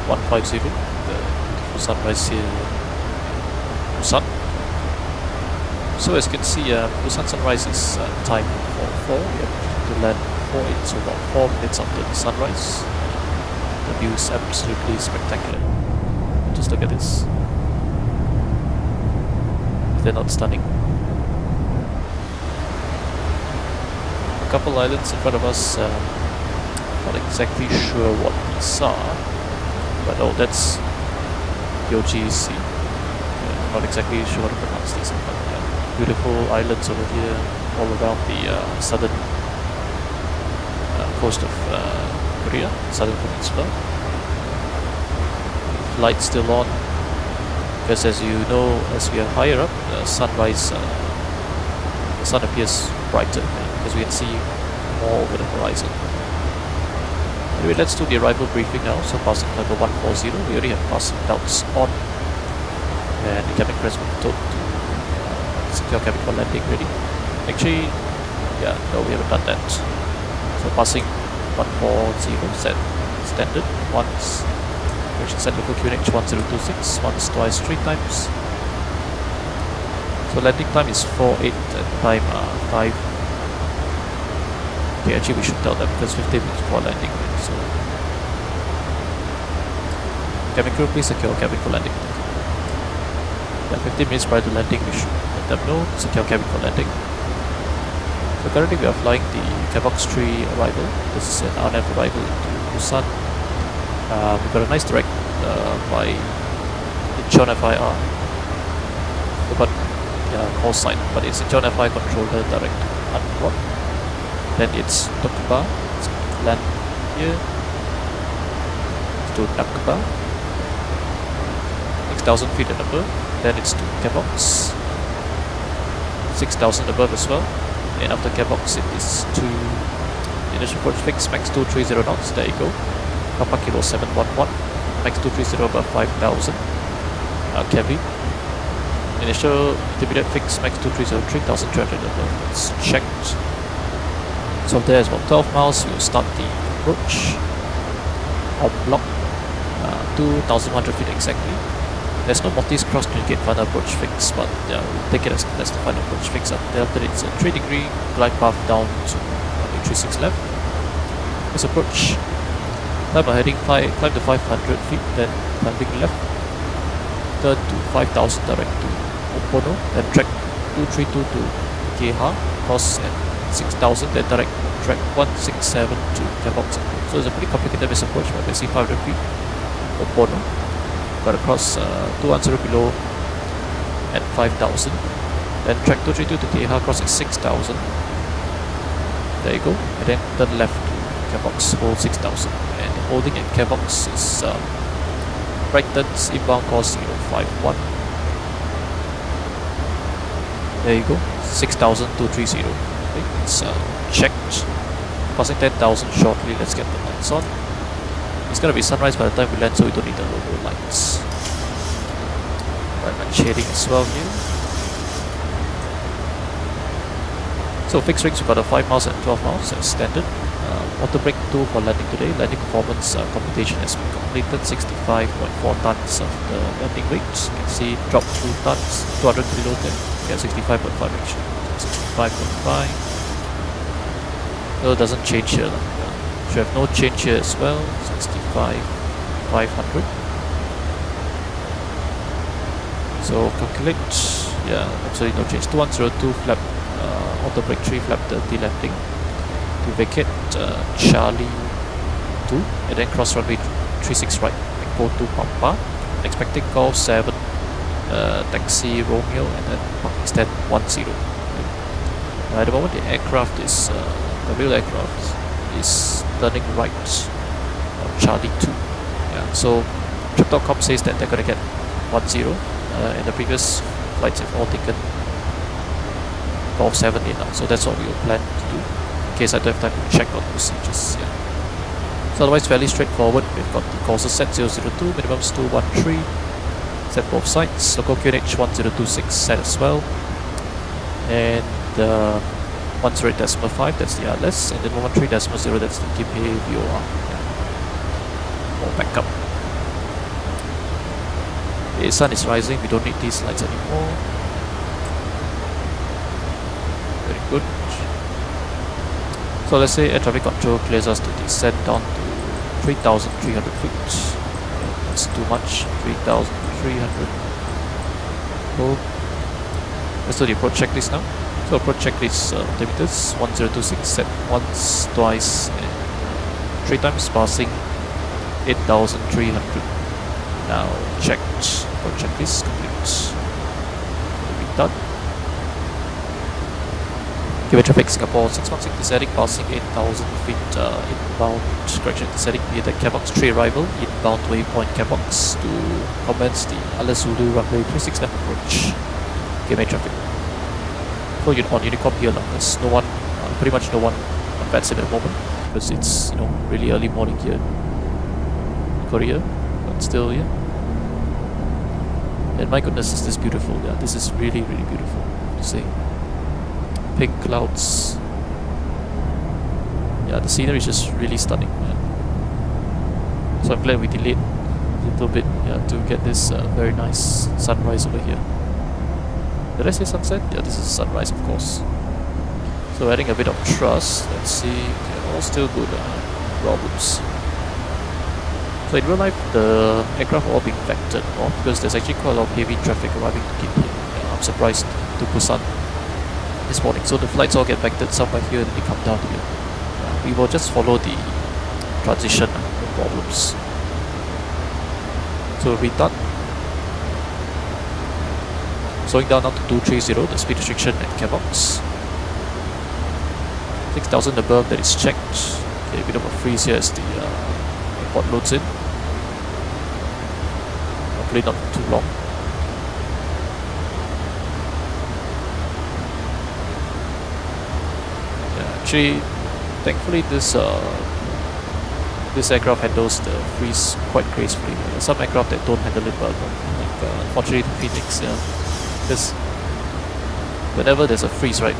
Speaker 1: 150, the beautiful sunrise here in Busan. So as you can see, Busan sunrise is time 4:04. We have to land 4:08, so about 4 minutes after the sunrise. The view is absolutely spectacular. Just look at this. They're not stunning. A couple islands in front of us. Not exactly sure what these are, but oh, that's Yoji Sea. Not exactly sure how to pronounce these, but beautiful islands over here, all around the southern coast of Korea, southern peninsula. Lights still on, because as you know, as we are higher up, the sunrise, the sun appears brighter, because we can see more over the horizon. Anyway, let's do the arrival briefing now. So passing level 140, we already have passing belts on, and the cabin crew has been told to secure cabin for landing ready. Actually, yeah, no, we haven't done that. So passing 140 set standard once, which is set local QNH 1026, once, twice, 3 times. So landing time is 4:08 and time 5. Okay, actually we should tell them because 15 minutes before landing. So cabin crew, please secure cabin for landing. Yeah, 15 minutes prior to landing, we should let them know, secure cabin for landing. So currently we are flying the Cairns 3 arrival. This is an RNF arrival into Busan. We've got a nice direct by Incheon FIR. But call sign, but it's Incheon FI controller direct unblock. Then it's Takeoff. Let's land here to Takeoff. 6,000 feet and above. Then it's to Cairns. 6,000 above as well. And after Cairns it is to initial approach fix max 230 knots. There you go. Papa Kilo 711. Max 230 above 5,000. Kevy. Initial intermediate fix max 230 3,300 above. It's checked. So there is about 12 miles. We'll start the approach on block 2,100 feet exactly. There's no Maltese cross to indicate final approach fix, but we'll take it as that's the final approach fix. After it's a 3-degree glide path down to 36 left. This approach. Climb a heading climb to 500 feet, then climbing left. Turn to 5,000 direct to Opono, then track 232 to Keha, cross at 6,000, then direct track 167 to Cairns. So it's a pretty complicated miss approach, but basically 500 feet Opono. Got across 210 below at 5,000. Then track 232 to Keha, cross at 6,000. There you go. And then turn left to Cairns, hold 6,000. And holding at Cairns is right turns inbound course 051. There you go. 6,230. Okay, it's checked. Passing 10,000 shortly. Let's get the lights on. It's gonna be sunrise by the time we land, so we don't need the logo lights. Right, I'm shading as well here. So fixed rings, we've got a 5 miles and 12 miles as standard. Water break 2 for landing today. Landing performance computation has been completed. 65.4 tons of the landing weight. You can see drop 2 tons, 200 kilo there. Yeah, 65.5 actually. 65.5. No, it doesn't change here. Should have no change here as well. 65,500. So calculate. Yeah, absolutely no change. 2102 flap. Auto brake 3 flap 30 landing. To vacate Charlie 2 and then cross runway 36 right. Go to Papa. Expecting call 7. Taxi Romeo and then parking stand 10. At the moment the aircraft is the real aircraft is turning right on Charlie 2. Yeah, so Trip.com says that they're gonna get 10 and the previous flights have all taken 12.7 in now, so that's what we will plan to do in case I don't have time to check on procedures. Yeah. So otherwise fairly straightforward. We've got the courses set 002, minimums 213, set both sides, local QNH 1026 set as well, and 108.5 that's the RLS, and then 113.0 that's the KPA VOR. Yeah. more backup. The sun is rising, we don't need these lights anymore. Very good. So let's say air traffic control clears us to descend down to 3,300 feet. That's too much. 3,300. Oh. Let's do the approach checklist now. So approach checklist altimeters 1026 set once, twice, and 3 times, passing 8,300. Now checked. Approach checklist complete. Will be done. Given traffic Singapore 616 descending, passing 8,000 feet inbound, correction, descending via the Cairns 3 arrival, inbound waypoint Cairns to commence the Ala Zulu runway 369 approach. Given traffic. So on Unicorn here, there's no one, pretty much no one on VATSIM at the moment because it's really early morning here in Korea, but still yeah. And my goodness, is this beautiful? Yeah, this is really beautiful to see. Pink clouds. Yeah, the scenery is just really stunning. Yeah. So I'm glad we delayed a little bit to get this very nice sunrise over here. Did I say sunset? Yeah, this is sunrise, of course. So adding a bit of thrust. Let's see. Okay, all still good. Problems. So in real life, the aircraft are all being vectored off because there's actually quite a lot of heavy traffic arriving to Kim here. Yeah, I'm surprised to Busan this morning. So the flights all get vectored somewhere here, then they come down here. Yeah, we will just follow the transition, no problems. So we're done. Slowing down now to 230, the speed restriction at Cairns. 6,000 above, that is checked. Okay, a bit of a freeze here as the airport loads in. Hopefully not too long. Yeah, actually, thankfully this aircraft handles the freeze quite gracefully. There are some aircraft that don't handle it well, like unfortunately the Phoenix, because whenever there's a freeze, right,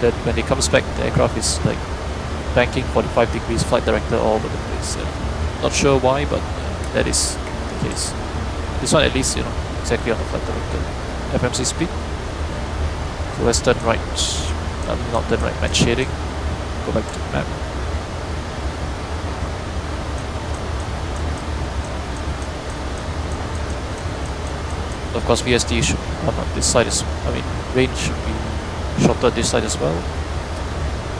Speaker 1: then when it comes back, the aircraft is like banking 45 degrees, flight director all over the place. Not sure why, but that is the case. This one at least, exactly on the flight director. FMC speed. So let's turn right. Not turn right, match shading. Go back to the map. Of course, VSD should be on this side as well. I mean, range should be shorter on this side as well.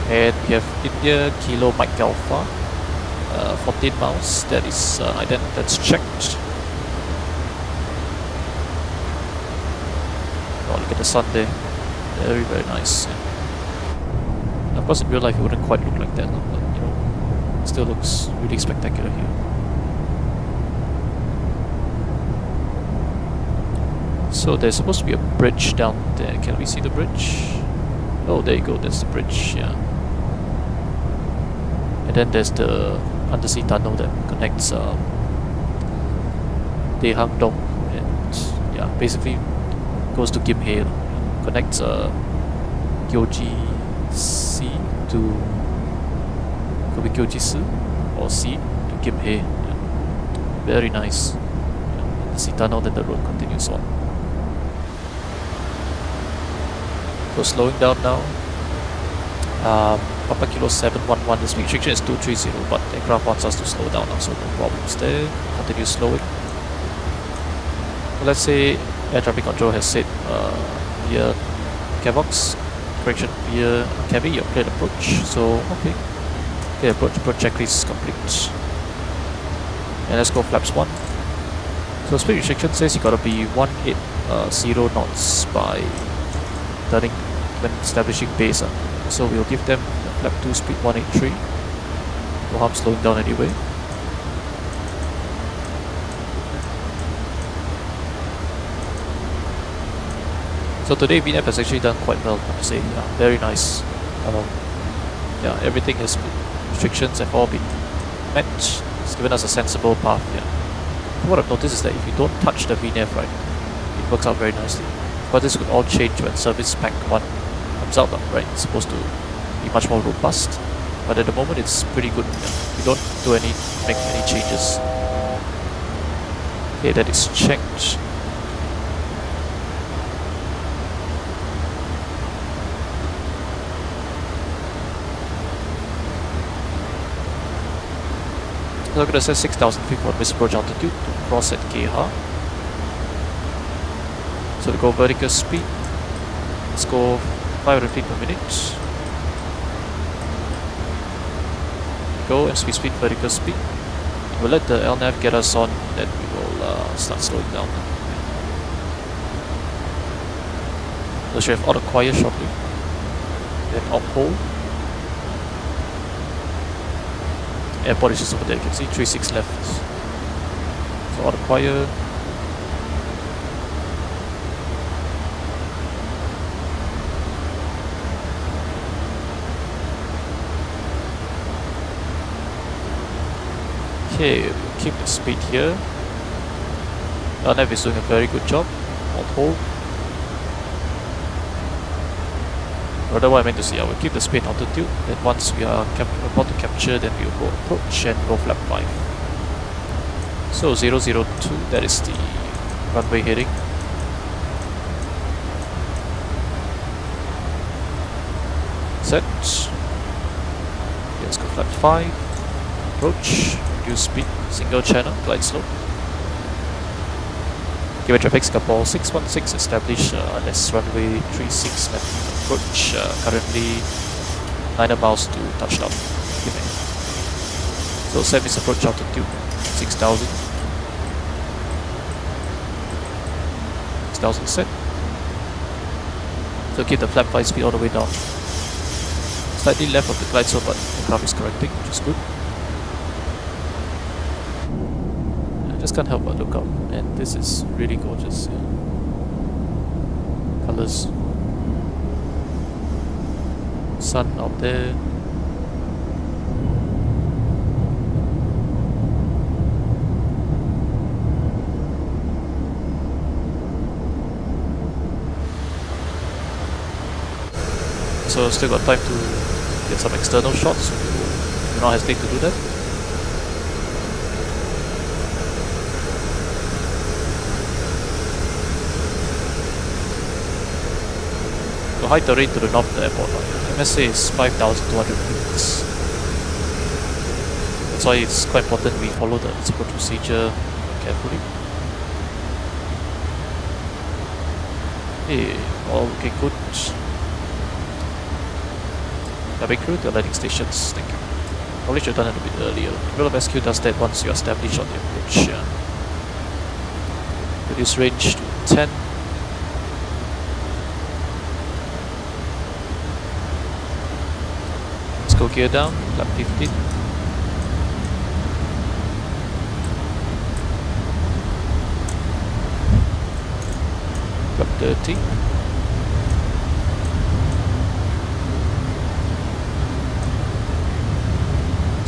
Speaker 1: And we have India Kilo Mike Alpha, 14 miles. That is that's checked. Oh, look at the sun there. Very nice. And of course, in real life, it wouldn't quite look like that, but it still looks really spectacular here. So there's supposed to be a bridge down there. Can we see the bridge? Oh, there you go. That's the bridge. Yeah. And then there's the undersea tunnel that connects Dehang Dong and basically goes to Kim Hae. Connects Gyeoji C to could be Gyeoji Si or C to Kim Hae. Yeah. Very nice. Undersea tunnel, then the road continues on. So slowing down now. Papa Kilo 711, the speed restriction is 230, but the aircraft wants us to slow down now, so no problems there. Continue slowing. Well, let's say air traffic control has said via Cairns, correction, via Cavi, you're cleared approach. So, okay, approach checklist complete. And let's go flaps 1. So speed restriction says you gotta be 180 knots by turning when establishing base. So we'll give them flap 2 speed 183. No harm slowing down anyway. So today VNAV has actually done quite well, I have to say. Very nice. Everything has been, restrictions have all been met. It's given us a sensible path. What I've noticed is that if you don't touch the VNAV, right, it works out very nicely. But this could all change when service pack 1 comes out, right? It's supposed to be much more robust. but at the moment it's pretty good. You don't make any changes. Okay, that is checked. So I'm going to set 6,000 feet for missile approach altitude to cross at KH. So to go vertical speed, let's go 500 feet per minute. Go and speed vertical speed. We'll let the LNAV get us on, then we will start slowing down. So should have auto quiet shortly. Then uphold. Airport is just over there, you can see 36 left. So auto quiet. Okay, we'll keep the speed here. LNAV is doing a very good job. On hold. Rather, what I meant to say, I will keep the speed altitude. Then once we are about to capture, then we will go approach and go flap 5. So 002, that is the runway heading. Set. Let's go flap 5. Approach. Reduce speed. Single channel. Glide slope. Give traffic Singapore 616 established unless runway 36 left. Approach currently 9 miles to touchdown. So service approach altitude 6,000. 6,000 set. So keep the flap 5 speed all the way down. Slightly left of the glide slope, but the aircraft is correcting, which is good. I just can't help but look up, and this is really gorgeous. Yeah. Colors. Sun out there. So still got time to get some external shots. Do not hesitate to do that. To hide the terrain to the north of the airport. MSA is 5,200 feet. That's why it's quite important we follow the approach procedure carefully. Hey, all looking good. Cabin crew to landing stations, thank you. Probably should have done it a bit earlier. Develop SQ does that once you establish on the approach. Yeah. Reduce range to 10. Let's go gear down, lap 15. Lap 30.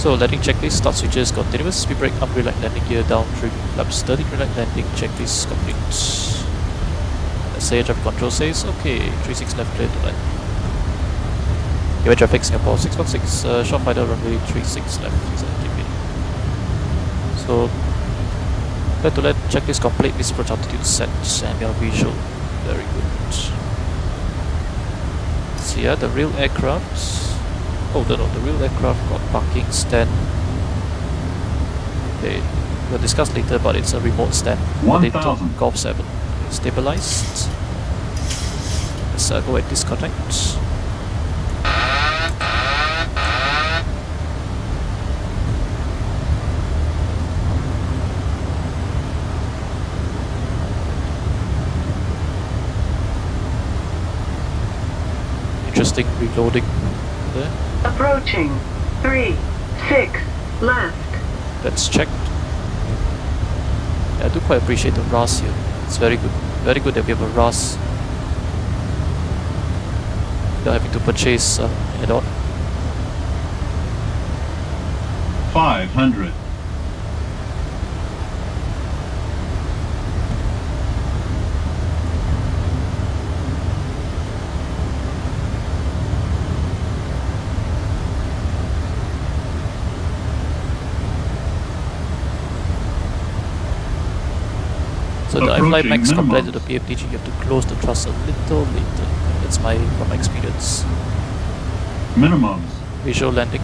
Speaker 1: So landing checklist, start switches continuous, speed brake, up green light, landing gear down, trim flaps 30, green light, landing checklist complete. Let's say traffic control says, okay, 36 left clear to land. Give traffic Singapore 616, short fighter runway 36 left, is activated. So, clear to land, checklist complete, this approach altitude set, and your visual, very good. So yeah, the real aircraft. Oh no, the real aircraft got parking stand. Okay, we'll discuss later, but it's a remote stand.
Speaker 8: 1,000.
Speaker 1: Golf 7. Stabilized. Let's go and disconnect. Interesting reloading there.
Speaker 2: Approaching 36 left.
Speaker 1: That's checked. Yeah, I do quite appreciate the RAS here. It's very good. Very good that we have a RAS. Without having to purchase add-on.
Speaker 8: 500.
Speaker 1: But the iFly
Speaker 8: Approaching
Speaker 1: Max compared to
Speaker 8: minimums.
Speaker 1: the PMDG, you have to close the thrust a little later. That's from my experience.
Speaker 8: Minimums.
Speaker 1: Visual landing.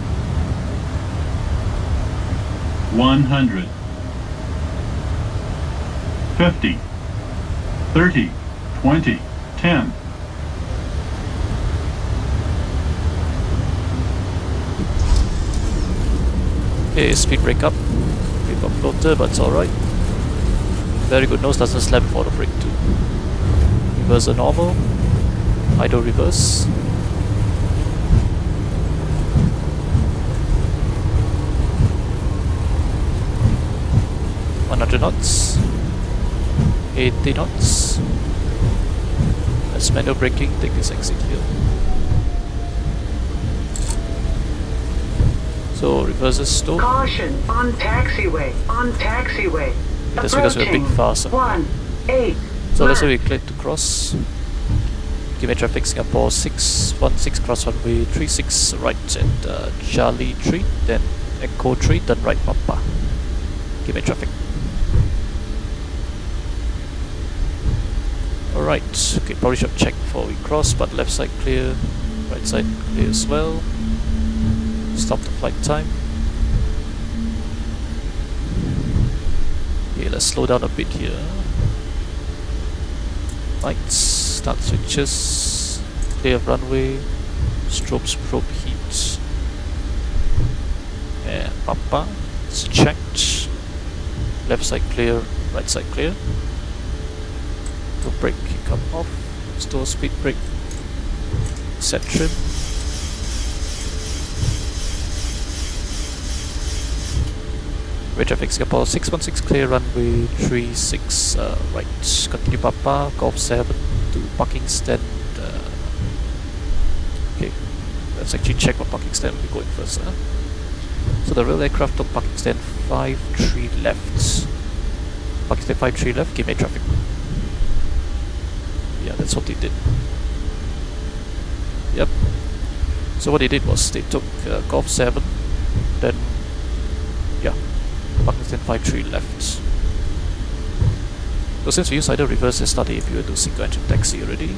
Speaker 8: 100. 50. 30. 20. 10.
Speaker 1: Okay, speed break up. Bit of floater, but it's alright. Very good, nose doesn't slap before the brake too. Reverse a normal. Idle reverse. 100 knots. 80 knots. That's manual braking, take this exit here. So reverses stop.
Speaker 9: Caution on taxiway. On taxiway.
Speaker 1: That's because we're a bit faster.
Speaker 9: 18.
Speaker 1: So let's say we clear to cross. Give me traffic Singapore 616 cross runway 36 right at Charlie 3, then Echo 3, then right Papa. Give me traffic. Alright, okay, probably should check before we cross, but left side clear, right side clear as well. Stop the flight time. Okay, let's slow down a bit here. Lights, start switches, clear of runway, strobes probe heat. And Papa, it's checked. Left side clear, right side clear. The brake come off, store speed brake, set trim. Rear traffic Singapore 616 clear runway 36 right. Continue Papa, Golf 7 to parking stand. Okay, let's actually check what parking stand we'll be going first. So the real aircraft on parking stand 53 left. Parking stand 53 left, give me traffic. Yeah, that's what they did. Yep. So what they did was they took Golf 7, then yeah, parking stand 53 left. So since we use either reverse and start if you do single engine taxi already.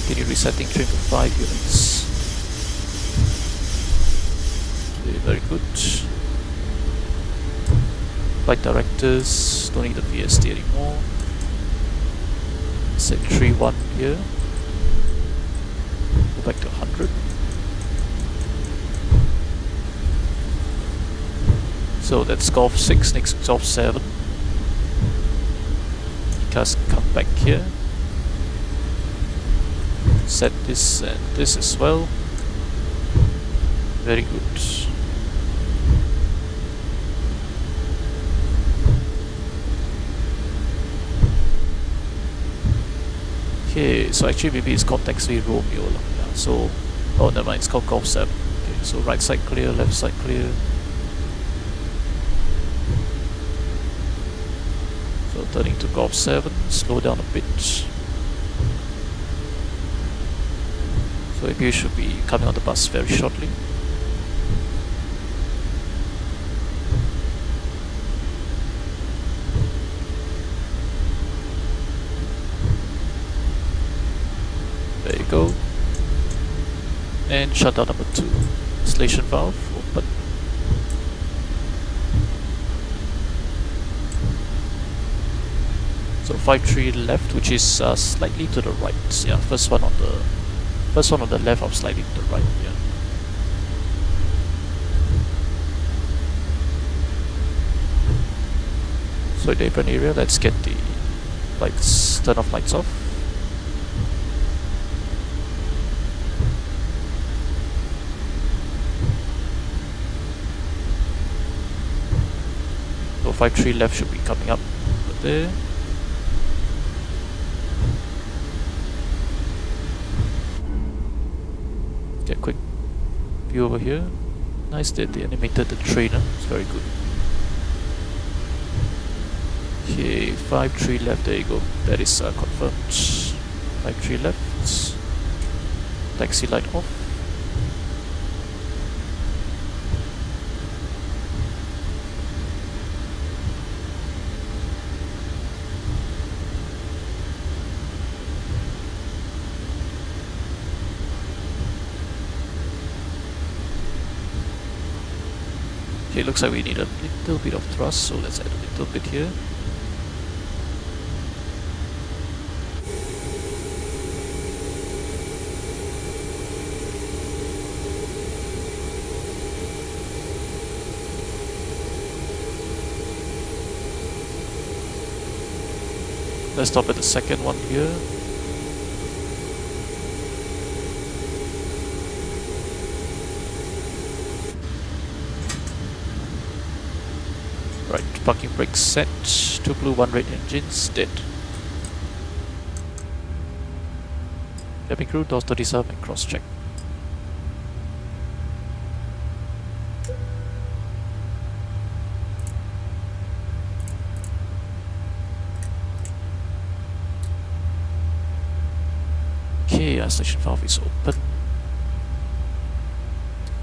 Speaker 1: Continue resetting trim to 5 units. Okay, very good. Flight directors, don't need the VST anymore. Set 3-1 here. Go back to 100. So that's Golf 6, next Golf 7. Cars come back here. Set this and this as well. Very good. Okay, so actually maybe it's called Taxi Romeo. Yeah, so, oh never mind, it's called Golf 7. Okay, so right side clear, left side clear. So turning to Golf 7, slow down a bit. So you should be coming on the bus very shortly. There you go. And shutdown number 2. Installation valve open. So 5-3 left, which is slightly to the right. Yeah, first one on the left of slightly to the right. Yeah. So in the apron area, let's get the lights, turn off lights off. So 5-3 left should be coming up over there. Get a quick view over here. Nice that they animated the trainer, it's very good. Okay, 5-3 left, there you go. That is confirmed. 5-3 left. Taxi light off. Okay, looks like we need a little bit of thrust, so let's add a little bit here. Let's stop at the second one here. Right, parking brakes set. 2 blue, 1 red engines dead. Cabin crew, doors 37 and cross check. Okay, station valve is open.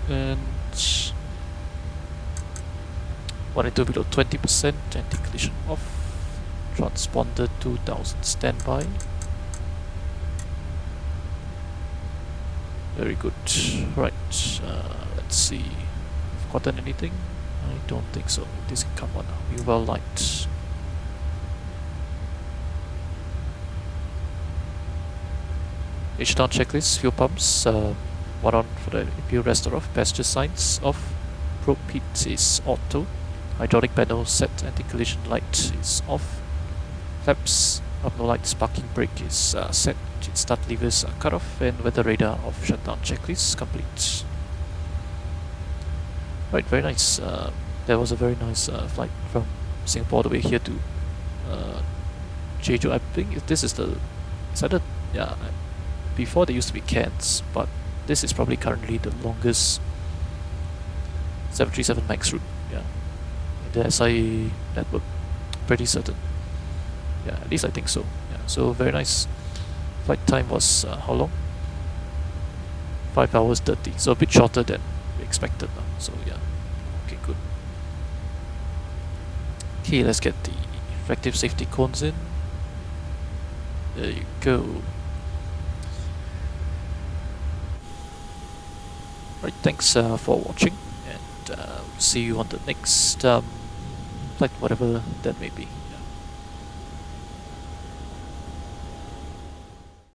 Speaker 1: And 1 and 2 below 20%, anti-collision off. Transponder 2000 standby. Very good. Right, let's see. Forgotten anything? I don't think so. This can come on now. We well light. Shutdown checklist, fuel pumps, one on for the impure restore off, passenger signs off, probe heat is auto, hydraulic panel set, anti-collision light is off, flaps up no lights, parking brake is set, start levers are cut off, and weather radar off. Shutdown checklist complete. Right, very nice. That was a very nice flight from Singapore all the way here to Jeju. I think this is the, it's either, yeah, before they used to be Cairns, but this is probably currently the longest 737 MAX route, yeah, in the SIA network, pretty certain. Yeah, at least I think so. Yeah, so very nice. Flight time was how long? 5 hours 30, so a bit shorter than we expected now. So yeah, okay, good. Okay, let's get the reflective safety cones in. There you go. Right, thanks for watching, and see you on the next flight, whatever that may be.